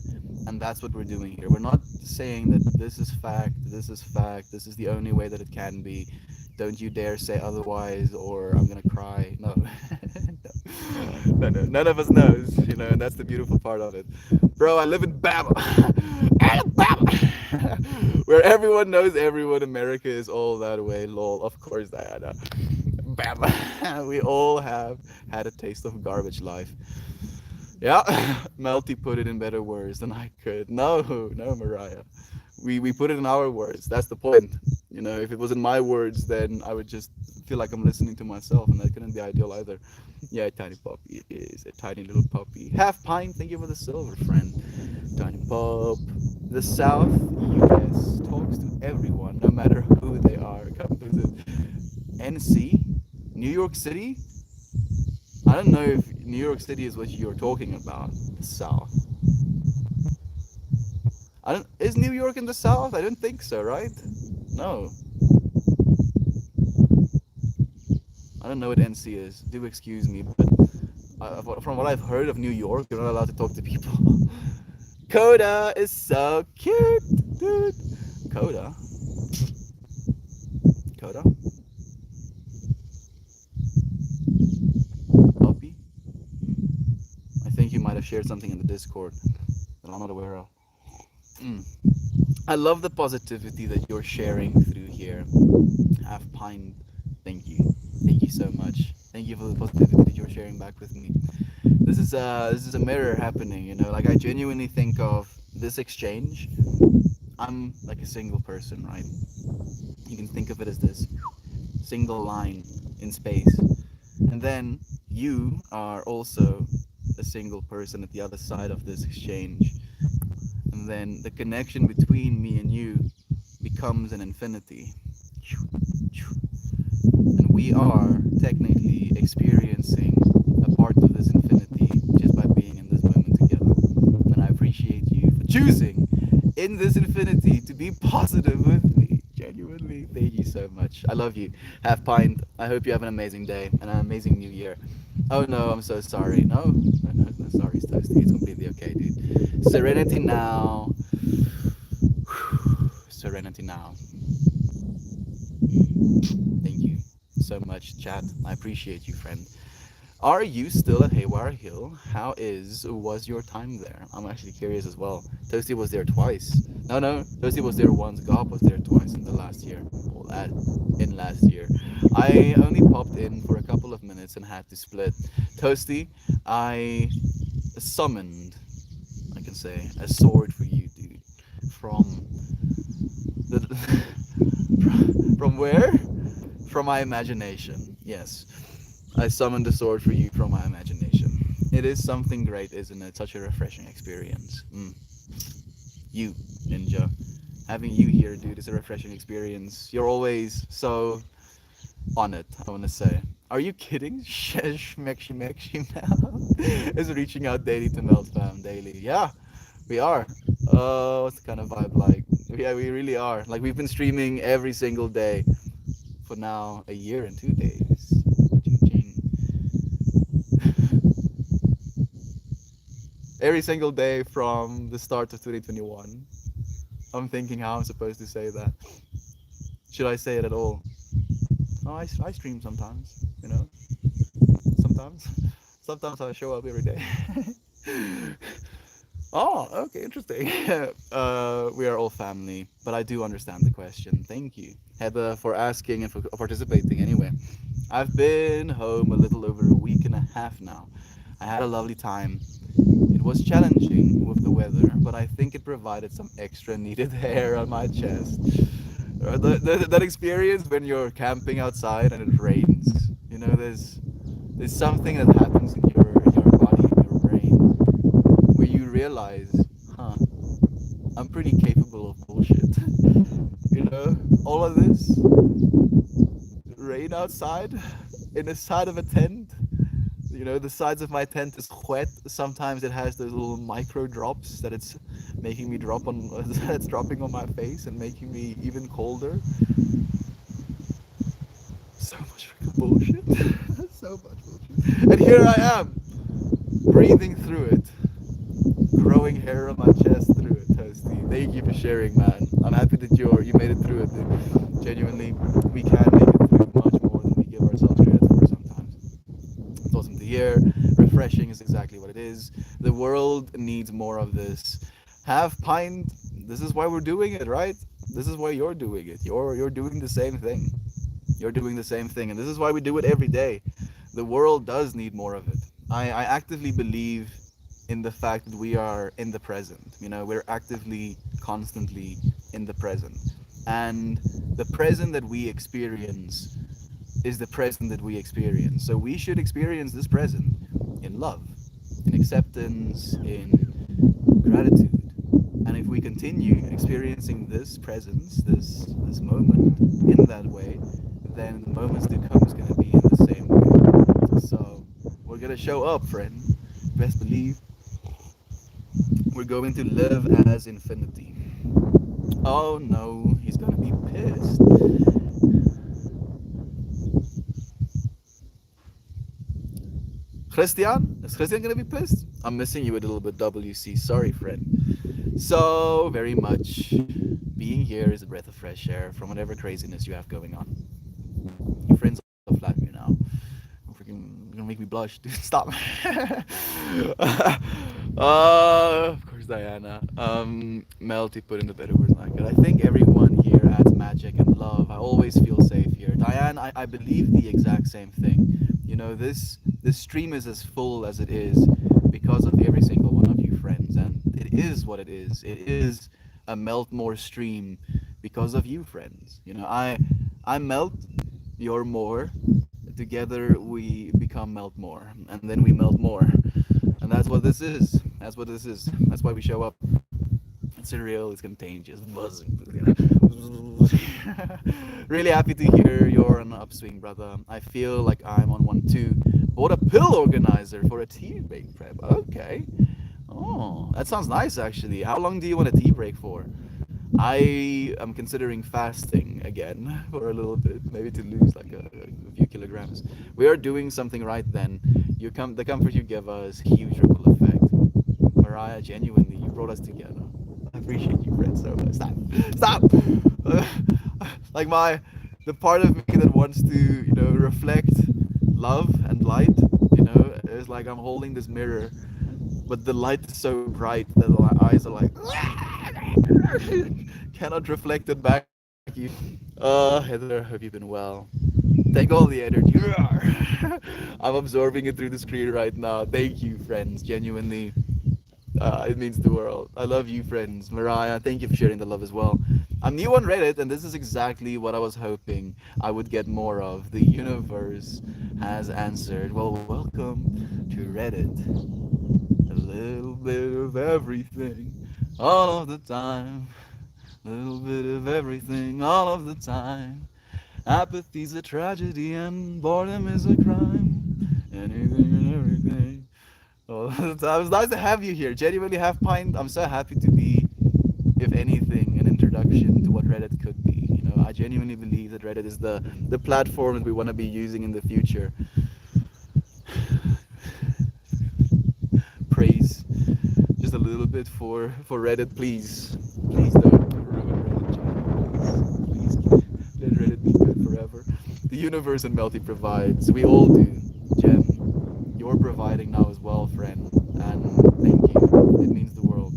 And that's what we're doing here. We're not saying that this is fact, this is fact, this is the only way that it can be. Don't you dare say otherwise, or I'm gonna cry. No, no, none of us knows, you know, and that's the beautiful part of it. Bro, I live in Bama, Alabama, where everyone knows everyone. America is all that way. Lol, of course, Diana. Bama, we all have had a taste of garbage life. Yeah, Melty put it in better words than I could. No, no, Mariah. We put it in our words. That's the point. You know, if it was in my words, then I would just feel like I'm listening to myself, and that couldn't be ideal either. Yeah, tiny puppy is a tiny little puppy. Half pint. Thank you for the silver, friend. Tiny pup. The South U.S. talks to everyone, no matter who they are. Come visit. NC, New York City. I don't know if New York City is what you're talking about. The South. I don't. Is New York in the South? I don't think so, right? No. I don't know what NC is. Do excuse me, but from what I've heard of New York, you're not allowed to talk to people. Coda is so cute, dude. Coda. Coda. Puppy. I think you might have shared something in the Discord that I'm not aware of. Mm. I love the positivity that you're sharing through here. Half pint. Thank you. Thank you so much. Thank you for the positivity that you're sharing back with me. This is a mirror happening, you know. Like I genuinely think of this exchange. I'm like a single person, right? You can think of it as this single line. in space. And then you are also a single person at the other side of this exchange. And then the connection between me and you becomes an infinity. And we are technically experiencing a part of this infinity just by being in this moment together. And I appreciate you for choosing in this infinity to be positive with me. Genuinely, thank you so much. I love you. Have pint. I hope you have an amazing day and an amazing new year. Oh no, I'm so sorry. No, no, no, no sorry, Toasty. It's completely okay, dude. Serenity now. Serenity now. Thank you so much, chat. I appreciate you, friend. Are you still at Haywire Hill? How was your time there? I'm actually curious as well. Toasty was there twice. No, no, Toasty was there once. Gob was there twice in the last year. Well, that in last year. I only popped in for a couple of minutes and had to split. Toasty, I summoned, I can say, a sword for you, dude. From the from where? From my imagination. Yes. I summoned a sword for you from my imagination. It is something great, isn't it? Such a refreshing experience. You, Ninja. Having you here, dude, is a refreshing experience. You're always so on it, I want to say. Are you kidding? Shesh Mekshi Mekshi now is reaching out daily to Melt Fam daily. Yeah, we are. What's the kind of vibe like? Yeah, we really are. Like, we've been streaming every single day for now a year and 2 days. Ching ching. Every single day from the start of 2021. I'm thinking how I'm supposed to say that. Should I say it at all? Oh, I stream sometimes, you know? Sometimes. Sometimes I show up every day. Oh, okay, interesting. We are all family, but I do understand the question. Thank you, Heather, for asking and for participating anyway. I've been home a little over a week and a half now. I had a lovely time. It was challenging with the weather, but I think it provided some extra needed hair on my chest. That experience when you're camping outside and it rains, you know, there's something that happens in your body, in your brain, where you realize, huh, I'm pretty capable of bullshit. You know, all of this rain outside, in the side of a tent. You know, the sides of my tent is wet. Sometimes it has those little micro drops that it's making me drop on. That's dropping on my face and making me even colder. So much fucking bullshit. So much bullshit. And here I am, breathing through it, growing hair on my chest through it. Toasty, thank you for sharing, man. I'm happy that you made it through it, dude. Genuinely, we can make it through much more than we give ourselves credit for sometimes. It's awesome to hear. Refreshing is exactly what it is. The world needs more of this. Have pint. This is why we're doing it, right? This is why you're doing it. You're doing the same thing. You're doing the same thing, and this is why we do it every day. The world does need more of it. I actively believe in the fact that we are in the present. You know, we're actively, constantly in the present. And the present that we experience is the present that we experience. So we should experience this present in love, in acceptance, in gratitude. And if we continue experiencing this presence, this moment in that way, then the moments to come is gonna be in the same way. So we're gonna show up, friend. Best believe we're going to live as infinity. Oh no, he's gonna be pissed. Christian? Is Christian gonna be pissed? I'm missing you a little bit, WC. Sorry, friend. So, very much being here is a breath of fresh air from whatever craziness you have going on. Your friends all flag me now. I'm freaking gonna make me blush, dude. Stop. Of course, Diana. Melty put in the better words like it. I think everyone here adds magic and love. I always feel safe here. Diane, I believe the exact same thing. You know, this stream is as full as it is because of every single one of you friends, and it is what it is. It is a melt more stream because of you friends. You know, I melt, you're more. Together we become melt more, and then we melt more, and that's what this is. That's what this is. That's why we show up. It's surreal. It's contagious. Buzzing. Really happy to hear you're on an upswing, brother. I feel like I'm on one too. Bought a pill organizer for a tea break prep. Okay. Oh, that sounds nice actually. How long do you want a tea break for? I am considering fasting again for a little bit, maybe to lose like a few kilograms. We are doing something right then. The comfort you give us, huge ripple effect. Mariah, genuinely, you brought us together. I appreciate you, friend, so much. Stop, stop. Uh, like the part of me that wants to, reflect love and light. It's like I'm holding this mirror, but the light is so bright that my eyes are like cannot reflect it back at you. Heather, hope you've been well. Take all the energy. I'm absorbing it through the screen right now. Thank you, friends. Genuinely, it means the world. I love you, friends. Mariah, thank you for sharing the love as well. I'm new on Reddit, and this is exactly what I was hoping I would get more of. The universe has answered. Well, welcome to Reddit. A little bit of everything, all of the time. A little bit of everything, all of the time. Apathy's a tragedy and boredom is a crime. Anything and everything. All the time. It's nice to have you here. Genuinely, Half Pint. I'm so happy to be, if anything, an introduction to what Reddit could be. I genuinely believe that Reddit is the platform that we want to be using in the future. Praise just a little bit for Reddit, please. Please don't ruin Reddit, channel. Please let Reddit be good forever. The universe and Melty provides. We all do. Jen, you're providing now as well, friend. And thank you. It means the world.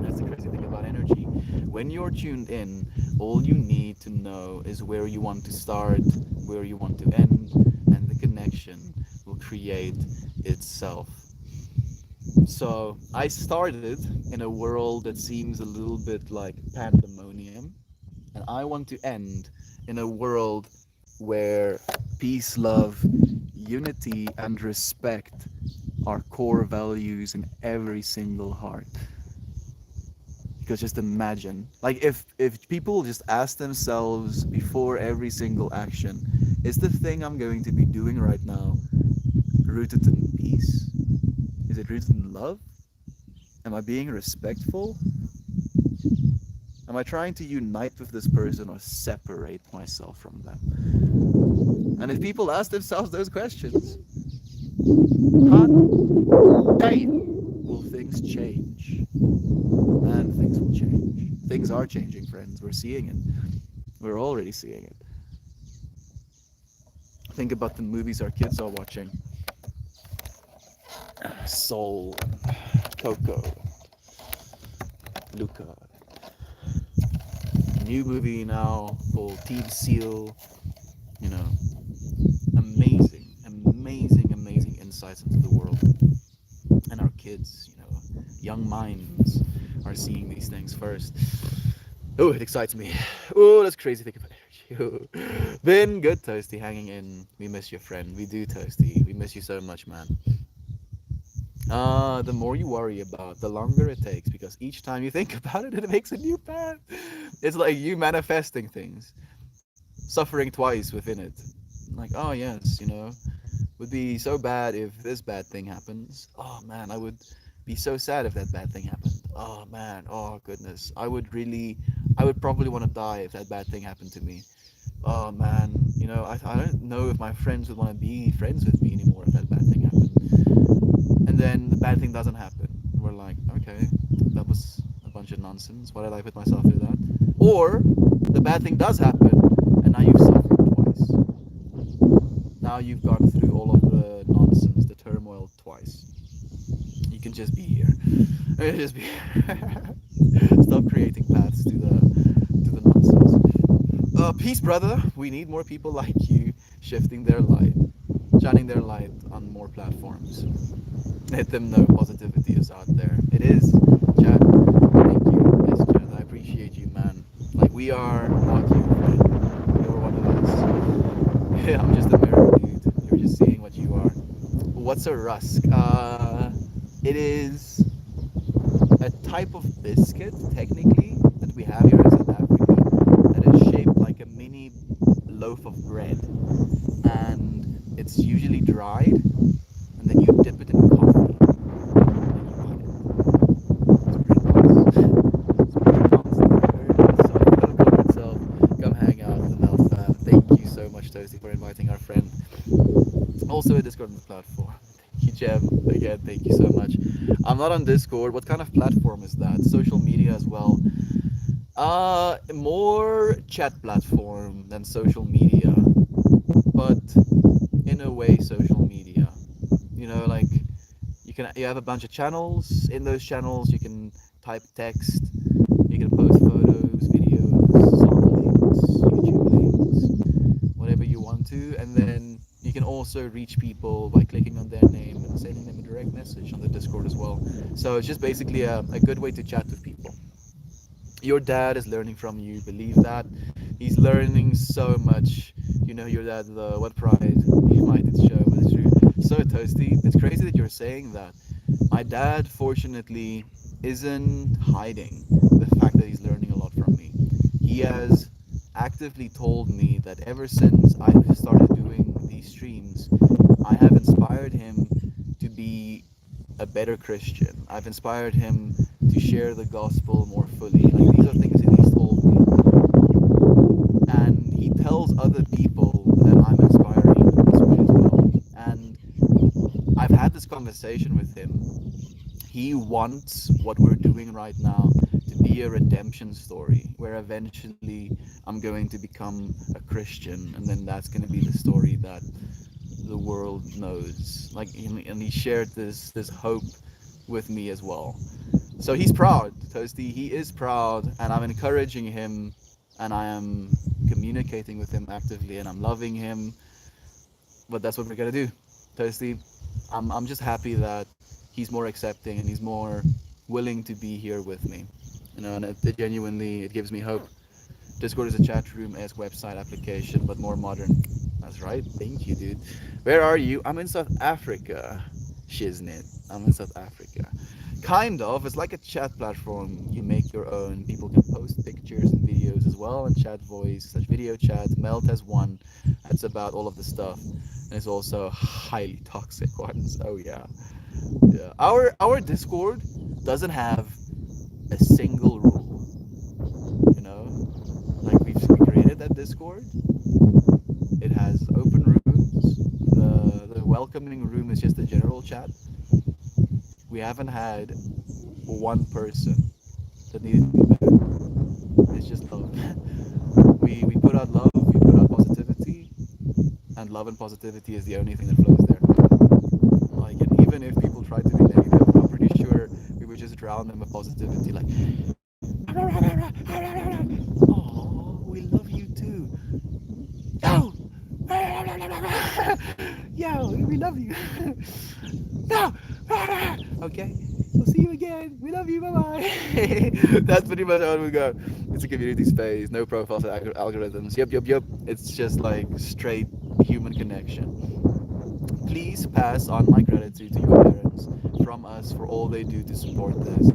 That's the crazy thing about energy. When you're tuned in, all you need to know is where you want to start, where you want to end, and the connection will create itself. So I started in a world that seems a little bit like pandemonium, and I want to end in a world where peace, love, unity, and respect are core values in every single heart. Because just imagine, like if people just ask themselves before every single action, is the thing I'm going to be doing right now rooted in peace? Is it rooted in love? Am I being respectful? Am I trying to unite with this person or separate myself from them? And if people ask themselves those questions, how will things change? Man, things will change. Things are changing, friends. We're seeing it. We're already seeing it. Think about the movies our kids are watching. Soul, Coco, Luca. New movie now called Team Seal. Amazing, amazing, amazing insights into the world. And our kids, young minds are seeing these things first. Oh, it excites me. Oh, that's crazy. Think about energy. Been good, Toasty, hanging in. We miss you, friend. We do, Toasty. We miss you so much, man. The more you worry about, the longer it takes, because each time you think about it, it makes a new path. It's like you manifesting things, suffering twice within it. Like, oh yes, would be so bad if this bad thing happens. Oh man, I would be so sad if that bad thing happened. Oh man, oh goodness, I would probably want to die if that bad thing happened to me. Oh man, I don't know if my friends would want to be friends with me anymore if that bad thing happened. And then the bad thing doesn't happen. We're like, okay, that was a bunch of nonsense. Why did I put myself through that? Or the bad thing does happen, and now you've suffered twice. Now you've gone through all of the nonsense, the turmoil twice. You can just be here. You can just be here. Stop creating paths to the nonsense. Peace, brother. We need more people like you shifting their light, shining their light on more platforms. Let them know positivity is out there. It is, chat. Thank you, yes, chat. I appreciate you, man. Like, we are not you, friend. You're one of us. Yeah, I'm just a mirror, dude. What's a rusk? It is a type of biscuit, technically, that we have here in South Africa, that is shaped like a mini loaf of bread, and it's usually dried, and then you dip it in coffee, and then you eat it. It's pretty nice. It's pretty nice. Very nice. So welcome itself. Come hang out with the Melt fam. Thank you so much, Toasty, for inviting our friend. Also a Discord on the platform. Thank you, Jem. Again, thank you so much. I'm not on Discord. What kind of platform is that? Social media as well. More chat platform than social media, but in a way, social media. Like you have a bunch of channels. In those channels, you can type text, you can post photos, videos, song links, YouTube links, whatever you want to, and then you can also reach people by clicking on their name and sending them a direct message on the Discord as well. So it's just basically a good way to chat with people. Your dad is learning from you, believe that. He's learning so much. Your dad, the what pride he might show, but it's true. So Toasty, it's crazy that you're saying that. My dad, fortunately, isn't hiding the fact that he's learning a lot from me. He has actively told me that ever since I've started doing these streams, I have inspired him to be a better Christian. I've inspired him to share the gospel more fully. Like these are things that he's told me, and he tells other people that I'm inspiring them this way as well. And I've had this conversation with him. He wants what we're doing right now to be a redemption story where eventually I'm going to become a Christian, and then that's going to be the story that the world knows. Like, and he shared this hope with me as well. So he's proud, Toasty. He is proud, and I'm encouraging him, and I am communicating with him actively, and I'm loving him. But that's what we're gonna do, Toasty. I'm just happy that he's more accepting and he's more willing to be here with me. And it genuinely it gives me hope. Discord is a chat room as website application, but more modern. That's right. Thank you, dude. Where are you? I'm in South Africa. Shiznit. I'm in South Africa. Kind of. It's like a chat platform. You make your own. People can post pictures and videos as well, and chat voice, such video chat. Melt has one. That's about all of the stuff. And it's also highly toxic ones. Oh yeah. Yeah. Our Discord doesn't have a single rule. You know? Like we created that Discord. It has open rooms. The welcoming room is just a general chat. We haven't had one person that needed to be better. It's just love. We put out love, we put out positivity, and love and positivity is the only thing that flows there. Like, and even if people try to be negative, I'm pretty sure we would just drown them with positivity. Like, oh, we love you too. Oh, yo, we love you. No. Okay. We'll see you again. We love you. Bye bye. That's pretty much how it would go. It's a community space. No profiles or algorithms. Yep, yep, yep. It's just like straight human connection. Please pass on my gratitude to your parents from us for all they do to support this.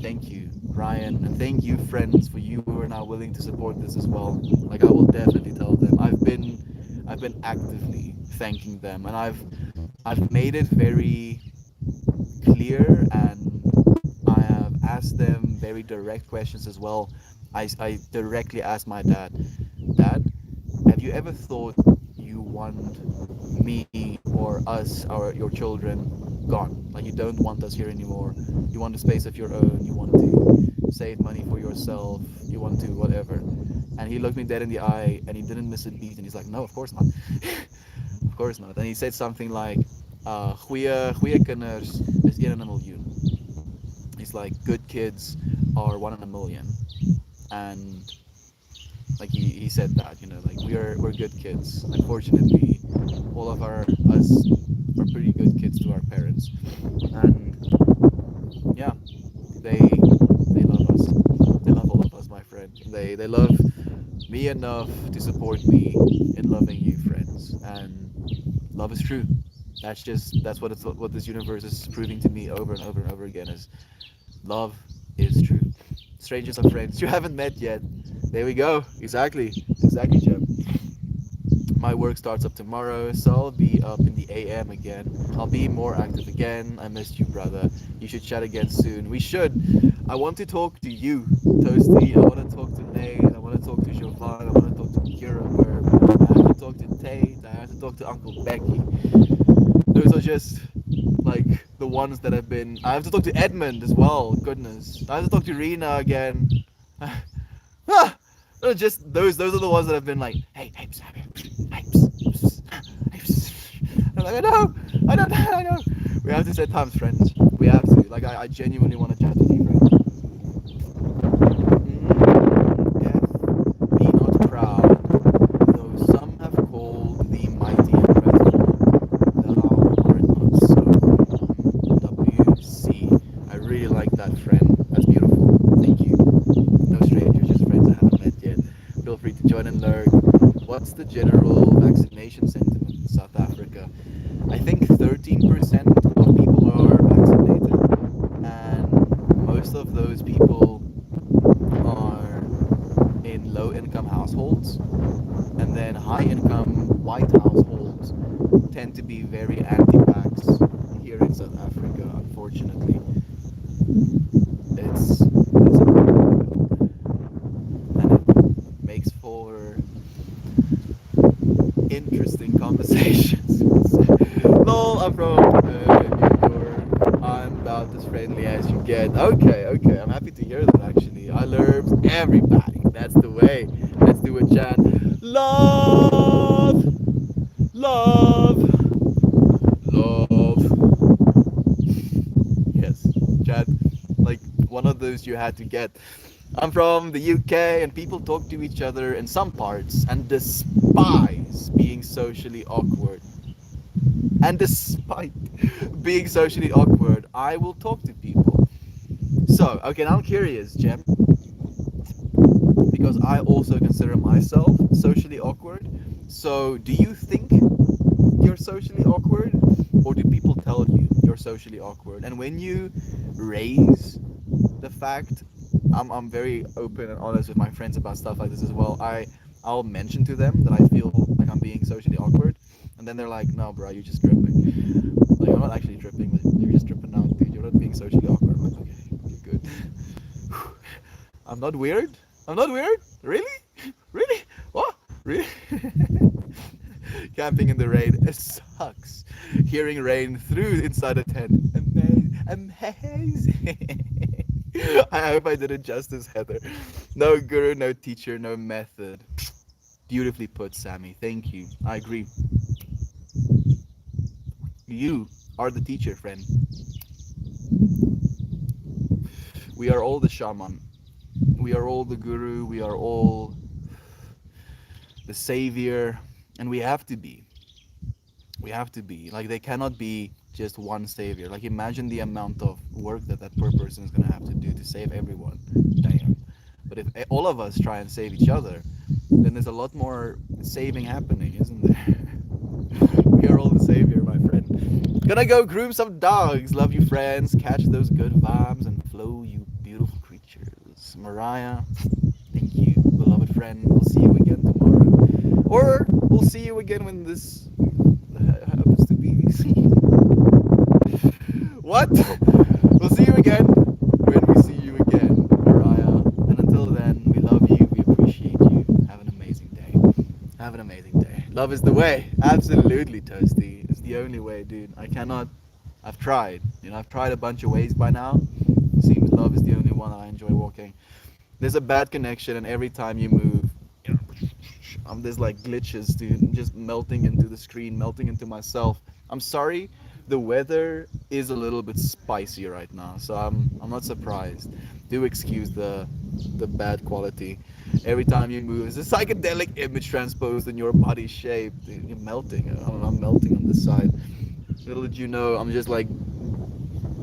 Thank you, Ryan, and thank you, friends, for you who are now willing to support this as well. Like I will definitely tell them. I've been actively thanking them, and I've made it very clear, and I have asked them very direct questions as well. I directly asked my dad, Dad, have you ever thought you want me or us or your children gone? Like you don't want us here anymore. You want a space of your own. You want to save money for yourself. You want to whatever. And he looked me dead in the eye and he didn't miss a beat. And he's like, no, of course not. Of course not. And he said something like, goeie kinders is 1 in a miljoen. He's like, good kids are 1 in a million. And like he said that, like we're good kids. Unfortunately, all of us are pretty good kids to our parents. And yeah, they love us. They love all of us, my friend. They love me enough to support me in loving you, friends. And love is true. That's what this universe is proving to me over and over and over again is love is true. Strangers are friends you haven't met yet. There we go. Exactly, Jeff. My work starts up tomorrow, so I'll be up in the AM again. I'll be more active again. I missed you, brother. You should chat again soon. We should. I want to talk to you, Toasty. I want to talk to Nate. I want to talk to Jovan. I want to talk to Kira. Where I have to talk to Tate. I have to talk to Uncle Becky. Those are just like the ones that have been. I have to talk to Edmund as well. Goodness, I have to talk to Rena again. Ah, just those. Those are the ones that have been like, hey, hey, Sammy, hey, I'm like, I know, I know. We have to set times, friends. We have to. Like, I genuinely want to chat with you, friends. Death, be not proud, though some have called thee mighty and dreadful. Thou art not so. WC. I really like that, friend. That's beautiful. Thank you. No strangers, just friends I haven't met yet. Feel free to join and lurk. What's the general vaccination sentiment in South Africa? I think 13% of people are vaccinated, and most of those people are in low income households, and then high income white households tend to be very anti vax here in South Africa, unfortunately. It's a and it makes for interesting conversations. Lol, I'm from New York. I'm about as friendly as you get. Okay, okay, I'm happy to hear that actually. I love everybody. That's the way. Let's do a chat. Love, love, love. Yes, chat. Like one of those you had to get. I'm from the UK and people talk to each other in some parts and despise being socially awkward. And despite being socially awkward, I will talk to people. So, okay, now I'm curious, Jem, because I also consider myself socially awkward. So, do you think you're socially awkward, or do people tell you you're socially awkward? And when you raise the fact, I'm very open and honest with my friends about stuff like this as well. I'll mention to them that I feel like I'm being socially awkward, and then they're like, "No, bro, you're just tripping." Like I'm not actually tripping, but you're just tripping out, dude. You're not being socially awkward. I'm like, okay, good. I'm not weird. I'm not weird. Really? Really? What? Really? Camping in the rain, it sucks. Hearing rain through inside a tent, amazing, amazing. I hope I did it justice, Heather. No guru, no teacher, no method. Beautifully put, Sammy. Thank you. I agree. You are the teacher, friend. We are all the shaman. We are all the guru. We are all the savior. And we have to be. We have to be. Like, there cannot be just one savior. Like, imagine the amount of work that that poor person is going to have to do to save everyone. Damn. But if all of us try and save each other, then there's a lot more saving happening, isn't there? We are all the savior, my friend. Gonna go groom some dogs. Love you, friends. Catch those good vibes and flow, you beautiful creatures. Mariah, thank you, beloved friend. We'll see you again tomorrow. Or we'll see you again when this happens to be. What? We'll see you again when we see you again, Mariah. And until then, we love you. We appreciate you. Have an amazing day. Have an amazing day. Love is the way. Absolutely, Toasty. It's the only way, dude. I cannot. I've tried. I've tried a bunch of ways by now. It seems love is the only one I enjoy walking. There's a bad connection, and every time you move, there's like glitches, dude. I'm just melting into the screen, melting into myself. I'm sorry. The weather is a little bit spicy right now, so I'm not surprised. Do excuse the bad quality. Every time you move, it's a psychedelic image transposed in your body shape. You're melting. I'm melting on this side. Little did you know, I'm just like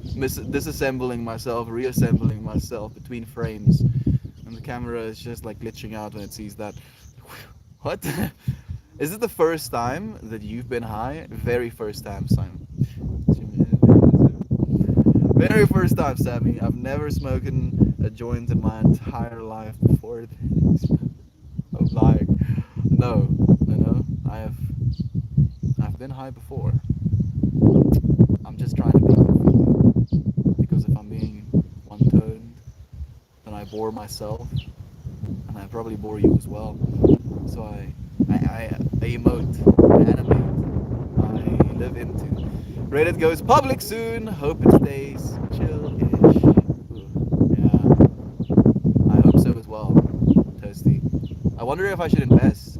disassembling myself, reassembling myself between frames, and the camera is just like glitching out when it sees that. What? Is it the first time that you've been high? Very first time, Simon. Very first time, Sammy. I've never smoked a joint in my entire life before this. I'm lying. No, no. I've been high before. I'm just trying to be good because if I'm being one-toned, then I bore myself, and I probably bore you as well. So I emote, I animate, I live into. Reddit goes public soon. Hope it stays chill-ish. Yeah, I hope so as well. Toasty. I wonder if I should invest.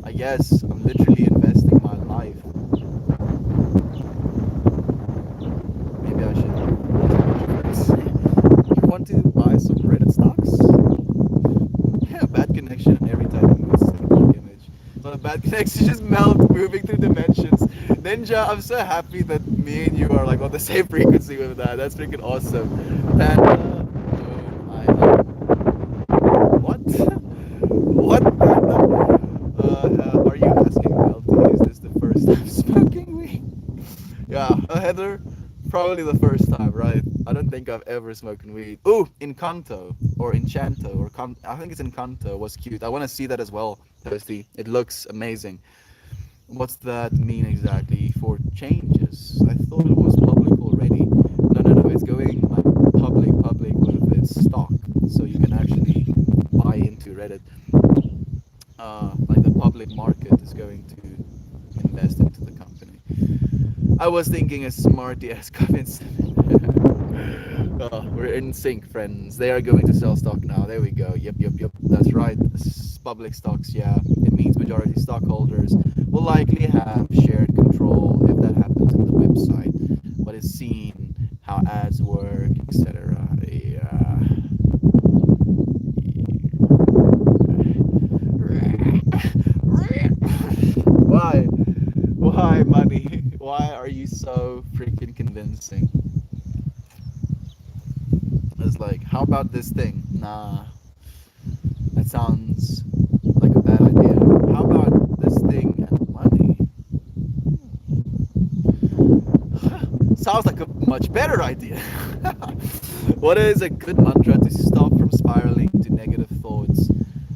I guess I'm literally investing my life. Maybe I should. You want to buy some Reddit stocks? Yeah, bad connection and every time you move it's like a black image. So a bad connection just melt moving through dimensions. Ninja, I'm so happy that me and you are like on the same frequency with that. That's freaking awesome. Panda, what? What? Panda? Are you asking LT? Is this the first time smoking weed? Yeah, Heather, probably the first time, right? I don't think I've ever smoked weed. Ooh, Encanto or Enchanto or I think it's Encanto was cute. I want to see that as well, Toasty. It looks amazing. What's that mean exactly for changes? I thought it was public already. No, no, no. It's going like public with its stock, so you can actually buy into Reddit. Like the public market is going to invest into the company. I was thinking a smarty ass comments. Oh, we're in sync, friends. They are going to sell stock now. There we go. Yep. That's right. Public stocks, yeah. It means majority stockholders will likely have shared control if that happens in the website. What is seen, how ads work, etc. Yeah. Why? Why, money? Why are you so freaking convincing? It's like, how about this thing? Nah, that sounds like a bad idea. How about this thing and money? Sounds like a much better idea. What is a good mantra to stop from spiraling to negative thoughts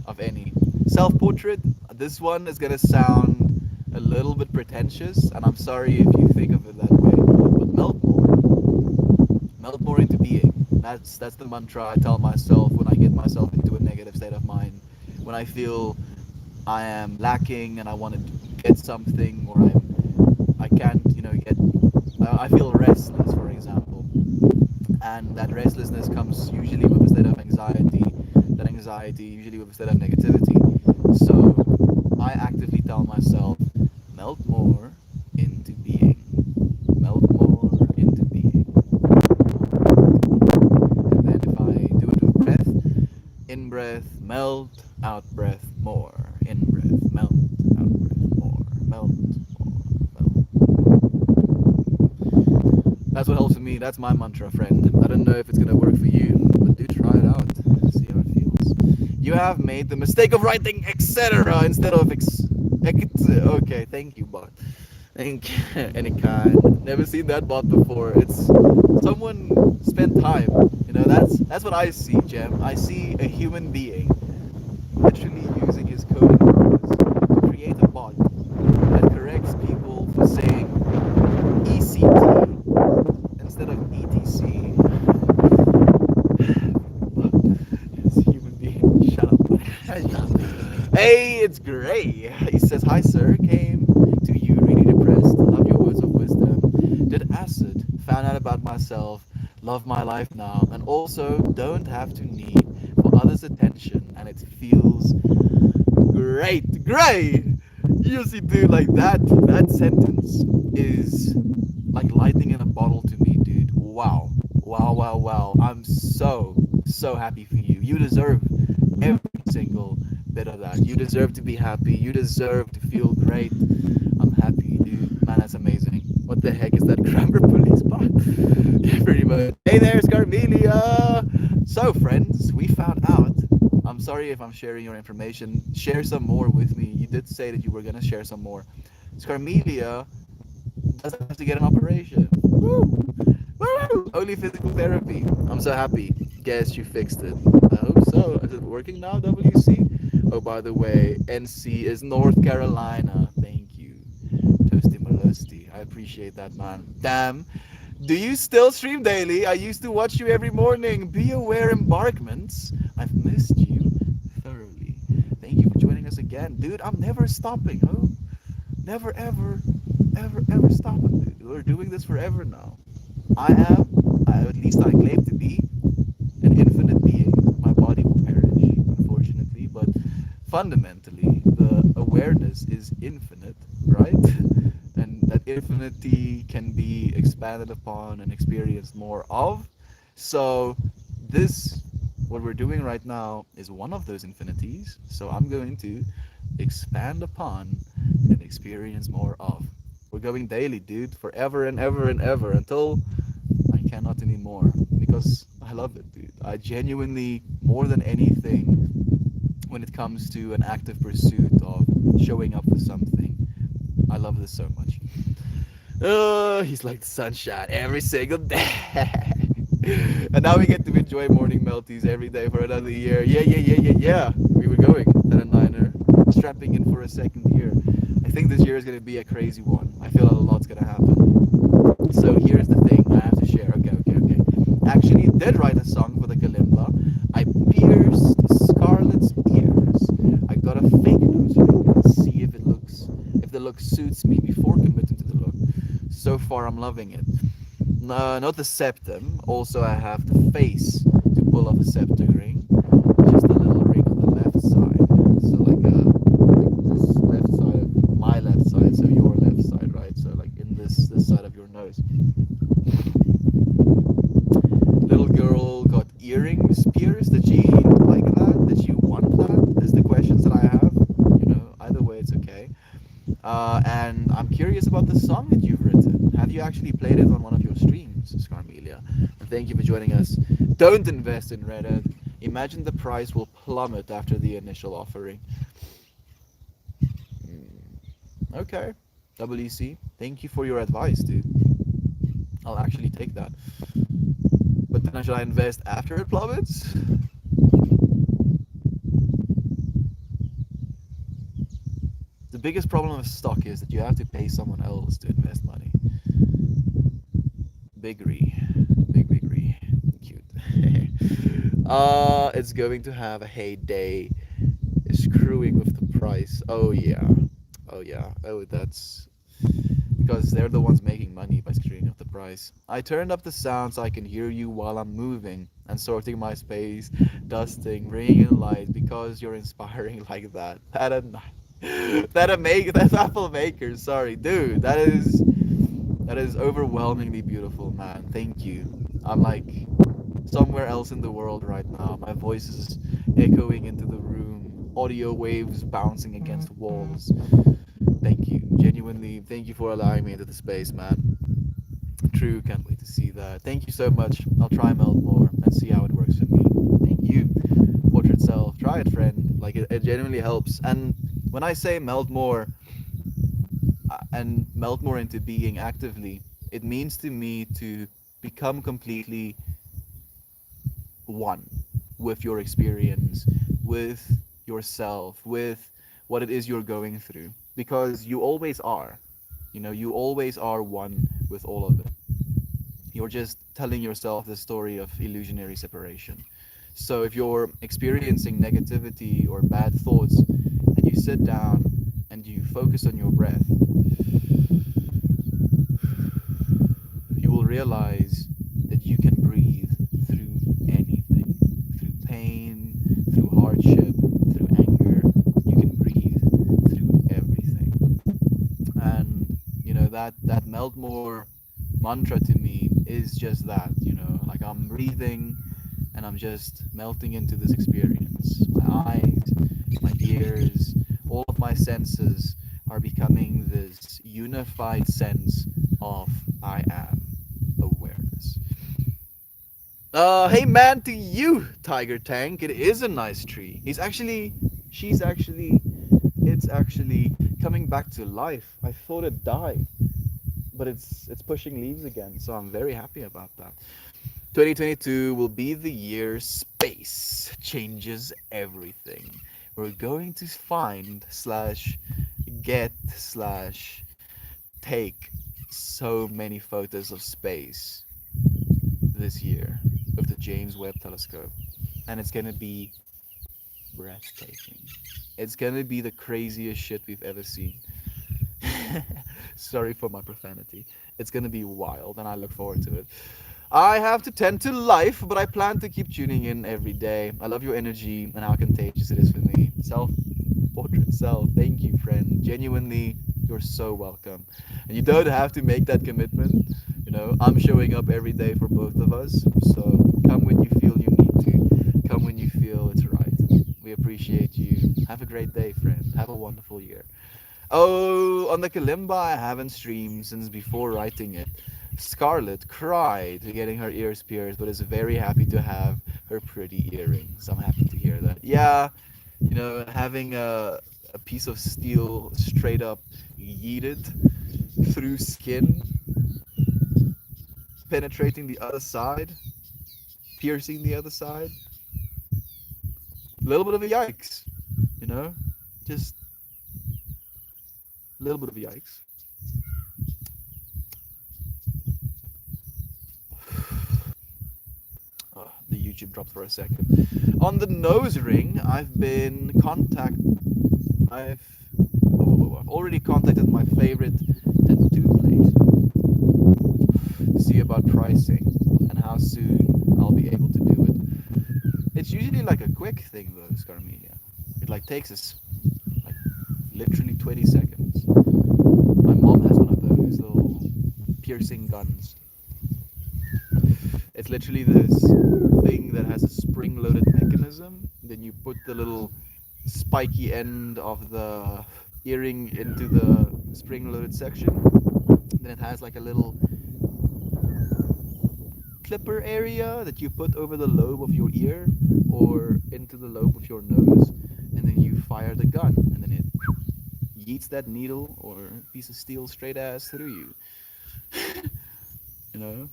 of any? Self-portrait? This one is gonna sound a little bit pretentious, and I'm sorry if you think of it that way, but melt more into being. That's the mantra I tell myself when I get myself into a negative state of mind. When I feel I am lacking and I want to get something, or I can't, get. I feel restless, for example, and that restlessness comes usually with a state of anxiety. That anxiety usually with a state of negativity. So I actively tell myself, melt more into being. Melt more into being. And then if I do it with breath, in breath, melt, out breath, more. In breath, melt, out breath, more. Melt, more, melt. That's what helps me. That's my mantra, friend. I don't know if it's gonna work for you, but do try it out. See how it feels. You have made the mistake of writing etc. instead of okay, thank you, bot. Thank any kind. Never seen that bot before. It's someone spent time. That's what I see, Jem. I see a human being literally using his coding powers to create a bot that corrects people for saying ECT instead of ETC. Yes, human being. Shut up. Hey, it's Gray. He says, hi, sir. Came to you really depressed. Love your words of wisdom. Did acid. Found out about myself. Love my life now. And also don't have to need for others' attention. And it feels great. Great! You see, dude, like that sentence is like lightning in a bottle to me, dude. Wow. Wow. I'm so happy for you. You deserve every single bit of that. You deserve to be happy. You deserve to feel great. I'm happy, dude. Man, that's amazing. What the heck is that grammar police bot? Yeah, pretty much. Hey there, Scarmelia! So, friends, we found out. I'm sorry if I'm sharing your information. Share some more with me. You did say that you were gonna share some more. Scarmelia doesn't have to get an operation. Woo! Woo! Only physical therapy. I'm so happy. Guess you fixed it. I hope so. Is it working now, WC? Oh, by the way, NC is North Carolina. Thank you. Toasty Molesty. I appreciate that, man. Damn. Do you still stream daily? I used to watch you every morning. Be aware, embarkments. I've missed you thoroughly. Thank you for joining us again. Dude, I'm never stopping. Oh, never, ever stopping, dude. We're doing this forever now. At least I claim to be, an infinite being. My body will perish, unfortunately, but fundamentally, the awareness is infinite, right? And that infinity can be expanded upon and experienced more of. So, this, what we're doing right now, is one of those infinities. So, I'm going to expand upon and experience more of. We're going daily, dude, forever and ever and ever until I cannot anymore because I love it, dude. I genuinely, more than anything, when it comes to an active pursuit of showing up for something, I love this so much. He's like the sunshine every single day. And now we get to enjoy morning melties every day for another year. Yeah. We were going at a niner, strapping in for a second year. I think this year is going to be a crazy one. I feel a lot's going to happen. So here's the thing I have to share. Okay. Actually, did write a song for the kalimba. I pierced Scarlett's ears. I got a fake nose ring and see if the look suits me before committing to the look. So far, I'm loving it. Not the septum. Also, I have the face to pull off a septum ring. Just a little ring on the left side. So like this left side of my left side. So your left side, right? So like in this side of your nose. Little girl got earrings pierced. Did she like that? Did she want that? Is the questions that I have. Either way, it's okay. And I'm curious about the song that you've written. Have you actually played it on one of your streams, Scarmelia? And thank you for joining us. Don't invest in Reddit. Imagine the price will plummet after the initial offering. Okay. WC, thank you for your advice, dude. I'll actually take that. But then should I invest after it plummets? The biggest problem with stock is that you have to pay someone else to invest money. Biggery. Biggery. Cute. It's going to have a heyday. Screwing with the price. Oh yeah. Oh, that's because they're the ones making money by screwing up the price. I turned up the sound so I can hear you while I'm moving and sorting my space, dusting, bringing in light because you're inspiring like that. That's Apple Maker. Sorry, dude. That is overwhelmingly beautiful, man. Thank you. I'm like somewhere else in the world right now. My voice is echoing into the room. Audio waves bouncing against walls. Thank you. Genuinely, thank you for allowing me into the space, man. True, can't wait to see that. Thank you so much. I'll try meld more and see how it works for me. Thank you. Portrait self. Try it, friend. Like, it genuinely helps. And when I say meld more, and melt more into being actively, it means to me to become completely one with your experience, with yourself, with what it is you're going through. Because you always are. You always are one with all of it. You're just telling yourself the story of illusionary separation. So if you're experiencing negativity or bad thoughts, and you sit down and you focus on your breath, you will realize that you can breathe through anything, through pain, through hardship, through anger. You can breathe through everything. And that melt more mantra to me is just that. Like I'm breathing and I'm just melting into this experience. My eyes, my ears, all of my senses are becoming this unified sense of I am awareness. Hey man, to you, Tiger Tank. It is a nice tree. She's actually, it's actually coming back to life. I thought it died, but it's pushing leaves again. So I'm very happy about that. 2022 will be the year space changes everything. We're going to find slash get slash take so many photos of space this year with the James Webb Telescope, and it's gonna be breathtaking. It's gonna be the craziest shit we've ever seen. Sorry for my profanity. It's gonna be wild, and I look forward to it. I have to tend to life, but I plan to keep tuning in every day. I love your energy and how contagious it is for me. Self portrait self. Thank you, friend. Genuinely, you're so welcome. And you don't have to make that commitment. I'm showing up every day for both of us. So come when you feel you need to. Come when you feel it's right. We appreciate you. Have a great day, friend. Have a wonderful year. Oh, on the kalimba, I haven't streamed since before writing it. Scarlett cried getting her ears pierced, but is very happy to have her pretty earrings. I'm happy to hear that. Yeah, having a piece of steel straight up yeeted through skin, penetrating the other side, piercing the other side. A little bit of a yikes, you know? Just a little bit of a yikes. The YouTube dropped for a second. On the nose ring, I've I've already contacted my favorite tattoo place to see about pricing and how soon I'll be able to do it. It's usually like a quick thing though, Scarmelia. It like takes us like literally 20 seconds. My mom has one of those little piercing guns. It's literally this thing that has a spring-loaded mechanism. Then you put the little spiky end of the earring into the spring-loaded section. Then it has like a little clipper area that you put over the lobe of your ear or into the lobe of your nose, and then you fire the gun, and then it yeets that needle or piece of steel straight ass through you. you know?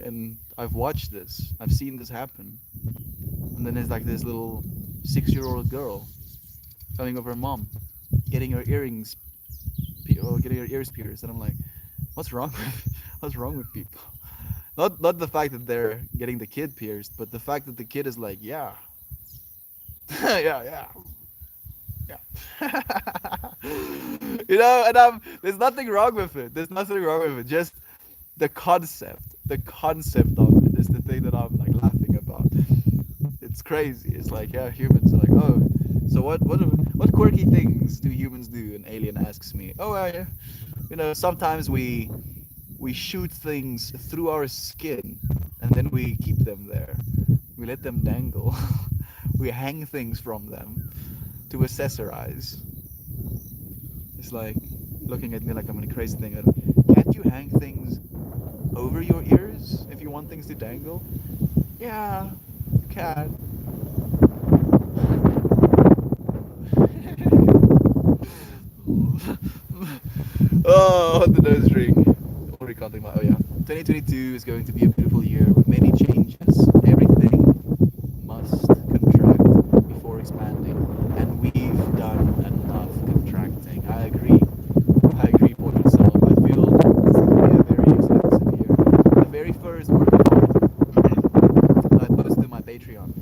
And I've watched this. I've seen this happen. And then there's like this little 6-year-old girl coming over her mom, getting her earrings, or getting her ears pierced, and I'm like, what's wrong with, what's wrong with people? Not the fact that they're getting the kid pierced, but the fact that the kid is like, yeah, yeah, yeah. And there's nothing wrong with it. There's nothing wrong with it. Just the concept of it is the thing that I'm like laughing about. It's crazy. It's like, yeah, humans are like, oh, so what quirky things do humans do? And Alien asks me, oh, yeah, sometimes we shoot things through our skin and then we keep them there. We let them dangle. We hang things from them to accessorize. It's like looking at me like I'm a crazy thing. Can't you hang things over your ears if you want things to dangle? Yeah, you can. Oh, the nose ring. Already counting my. Oh yeah, 2022 is going to be a beautiful year with many changes. Everything must contract before expanding, and we've done enough contracting. I agree. I agree for myself. I feel this is going to be a very expensive year. The very first work of art that I posted to my Patreon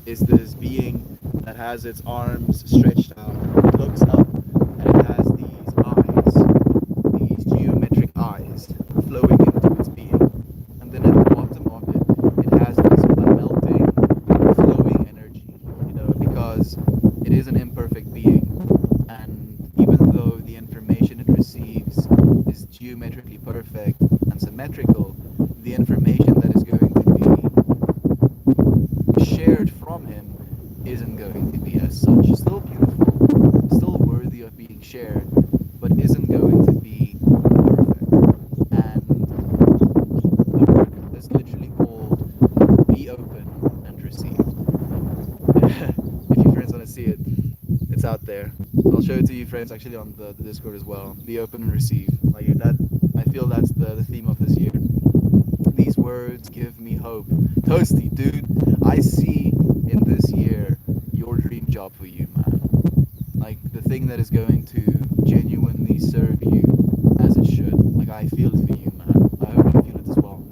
is this being that has its arms stretched out, looks up, and it has these geometric eyes flowing into its being. And then at the bottom of it, it has this melting, flowing energy, because it is an imperfect being. And even though the information it receives is geometrically perfect and symmetrical, the information that is going to be shared from him isn't going to be as such. Still beautiful, still worthy of being shared, but isn't going to be perfect. And the work is literally called Be It's out there. I'll show it to you, friends, actually on the Discord as well. The open and receive. Like that, I feel that's the theme of this year. These words give me hope. Toasty, dude, I see in this year your dream job for you, man. Like the thing that is going to genuinely serve you as it should. Like I feel it for you, man. I hope you feel it as well.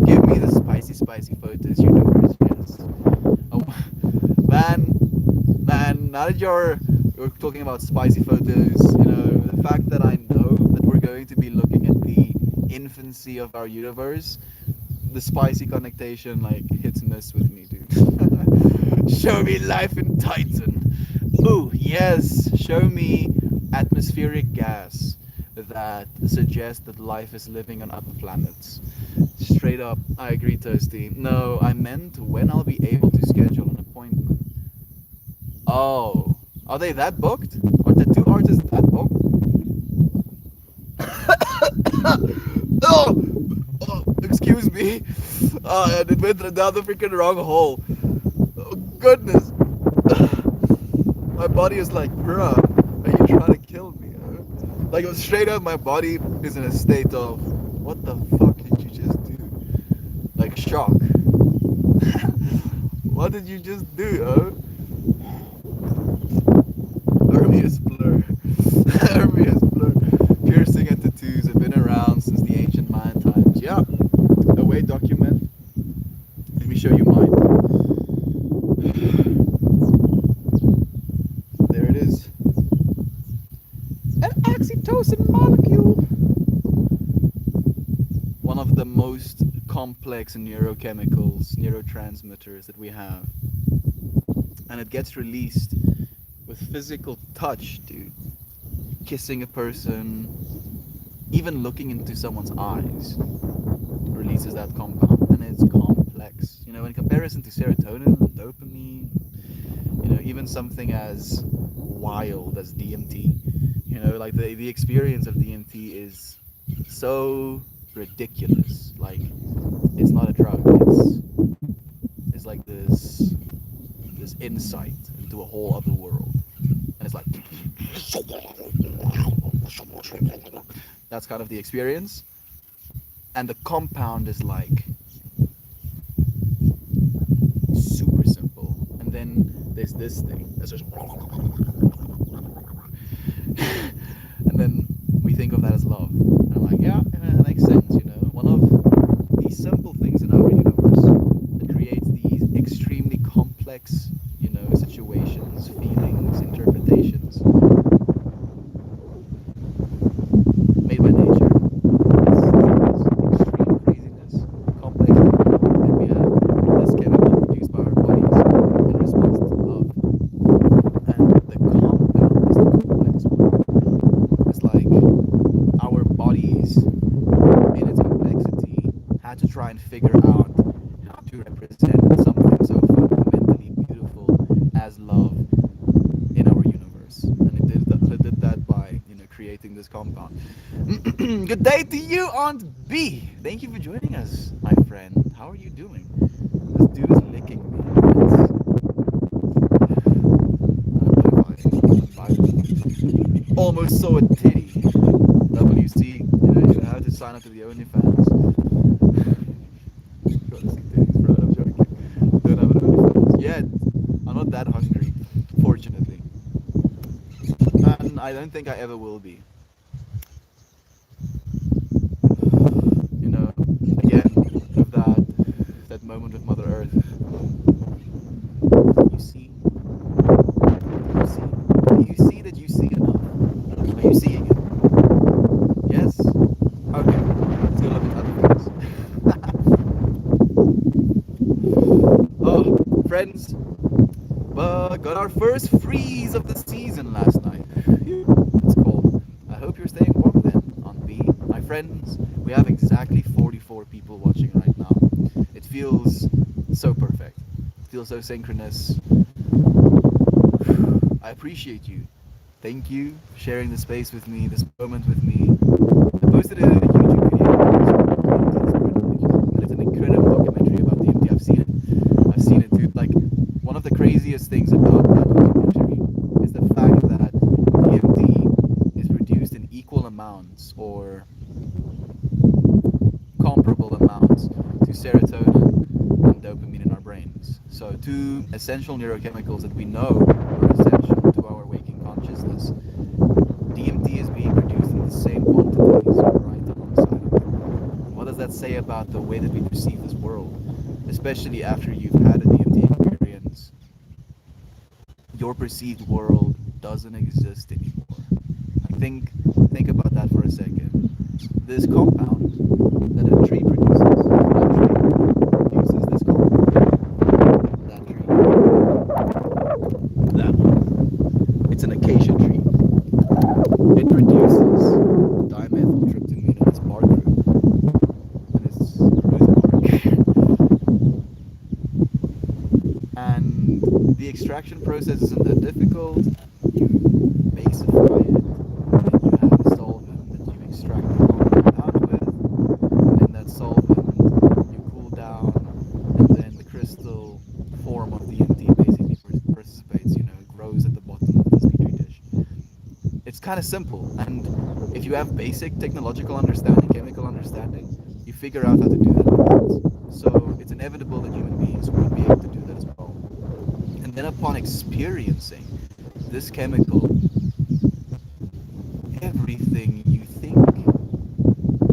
Give me the spicy, spicy photos, universe. Yes. Oh, man, man. Now that you're talking about spicy photos, you know the fact that I know that we're going to be looking at the infancy of our universe, the spicy connotation like hits miss with me, dude. Show me life in Titan. Ooh, yes. Show me atmospheric gas that suggests that life is living on other planets. Straight up, I agree, Toasty. No, I meant when I'll be able to schedule an appointment. Oh, are they that booked? Are the two artists that booked? Oh, oh, excuse me. And it went down the freaking wrong hole. Oh, goodness. My body is like, bruh, are you trying to kill me? Huh? Like, straight up, my body is in a state of, what the fuck did you just do? Like, shock. What did you just do, huh? Hermias blur. Hermias blur. Piercing and tattoos have been around since the ancient Mayan times. Yeah. A way document. Let me show you mine. There it is. An oxytocin molecule. One of the most complex neurochemicals, neurotransmitters that we have. And it gets released with physical touch, dude. Kissing a person, even looking into someone's eyes releases that compound, and it's complex. You know, in comparison to serotonin and dopamine, you know, even something as wild as DMT, you know, like the experience of DMT is so ridiculous. Like, it's not a drug. It's like this insight into a whole other world, and it's like that's kind of the experience. And the compound is like super simple, and then there's this thing that's just and then we think of that as love, and I'm like, yeah, it makes sense, you know. One of these simple things in our universe that creates these extremely complex, you know, situations, feelings, interpretations made by nature. It's extreme craziness, complex, and we have this chemical produced by our bodies in response to love. And the compound is the complex one. It's like our bodies, in its complexity, had to try and figure out how to represent something so fundamentally beautiful as love in our universe. And it did that by, you know, creating this compound. Good day to you, Aunt B. Thank you for joining us, my friend. How are you doing? This dude is licking me. I almost saw a titty. WC, you know, you have to sign up to the OnlyFans. Gotta see titties, bro. I'm joking. Don't have an OnlyFans yet. I'm not that hungry, fortunately. And I don't think I ever will be. You know, again, with that moment with Mother Earth. You see? You see? Do you see that you see enough? Are you seeing it? Yes? Okay. Let's go look at other things. Oh, friends. Got our first freeze of the season last night. It's cold. I hope you're staying warm then, on B. My friends, we have exactly 44 people watching right now. It feels so perfect. It feels so synchronous. I appreciate you. Thank you for sharing this space with me, this moment with me. I posted a YouTube video, and it's an incredible documentary about DMT. I've seen it, dude. Like, one of the craziest things about that documentary is the fact or comparable amounts to serotonin and dopamine in our brains. So two essential neurochemicals that we know are essential to our waking consciousness. DMT is being produced in the same quantities right alongside of it. What does that say about the way that we perceive this world? Especially after you've had a DMT experience, your perceived world doesn't exist anymore. Like think about that for a second. This compound that a tree produces, that tree produces this compound. That tree, that one. It's an acacia tree. It produces dimethyltryptamine in its bark group, in its root bark. And the extraction process isn't that difficult. You basify it, and then you have a solvent that you extract the compound out with, and then that solvent you cool down, and then the crystal form of DMT basically participates, grows at the bottom of this petri dish. It's kind of simple, and if you have basic technological understanding, chemical understanding, you figure out how to do that. So it's inevitable that human beings will be able to do that as well. And then upon experiencing this chemical, everything you think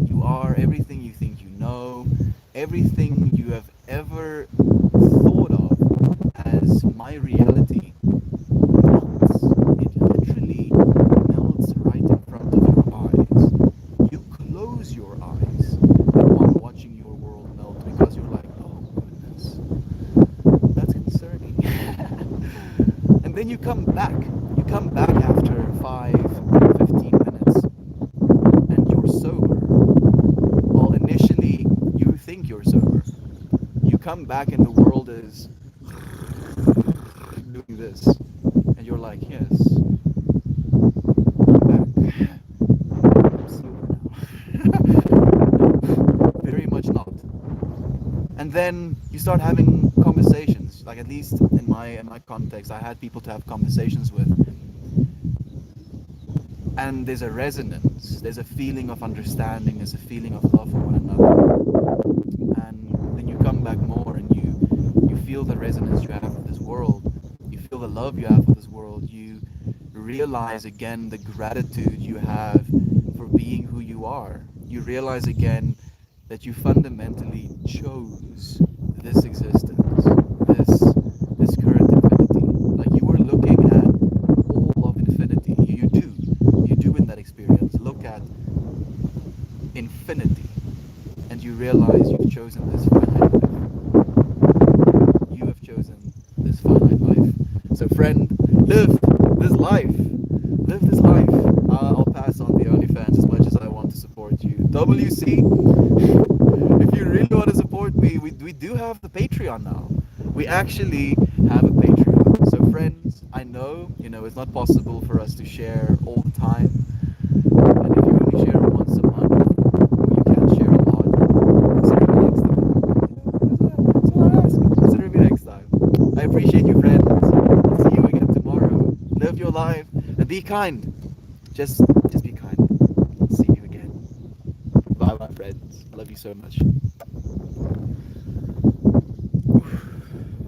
you are, everything you think you know, everything you have ever thought of as my reality melts. It literally melts right in front of your eyes. You close your eyes while watching your world melt because you're like, oh goodness, that's concerning. And then you come back. You come back after 15 minutes and you're sober. Well, initially you think you're sober. You come back and the world is doing this. And you're like, yes, I'm back. I'm sober now. Very much not. And then you start having conversations. Like, at least in my context, I had people to have conversations with. And there's a resonance, there's a feeling of understanding, there's a feeling of love for one another. And then you come back more and you feel the resonance you have with this world, you feel the love you have for this world, you realize again the gratitude you have for being who you are. You realize again that you fundamentally chose this existence, this current infinity. Like, you were looking at all of infinity. You do in that experience look at infinity, and you realize you've chosen this finite life. You have chosen this finite life. So friend, live this life. Live this life. I'll pass on the OnlyFans as much as I want to support you. WC, if you really want to support me, we do have the Patreon now. We actually have a Patreon. So friends, I know, it's not possible for us to share all the time. And if you only share once a month, you can't share a lot. Consider me next time. That's what I ask. Consider me next time. I appreciate you, friends. I'll see you again tomorrow. Live your life and be kind. Just be kind. See you again. Bye, my friends. I love you so much.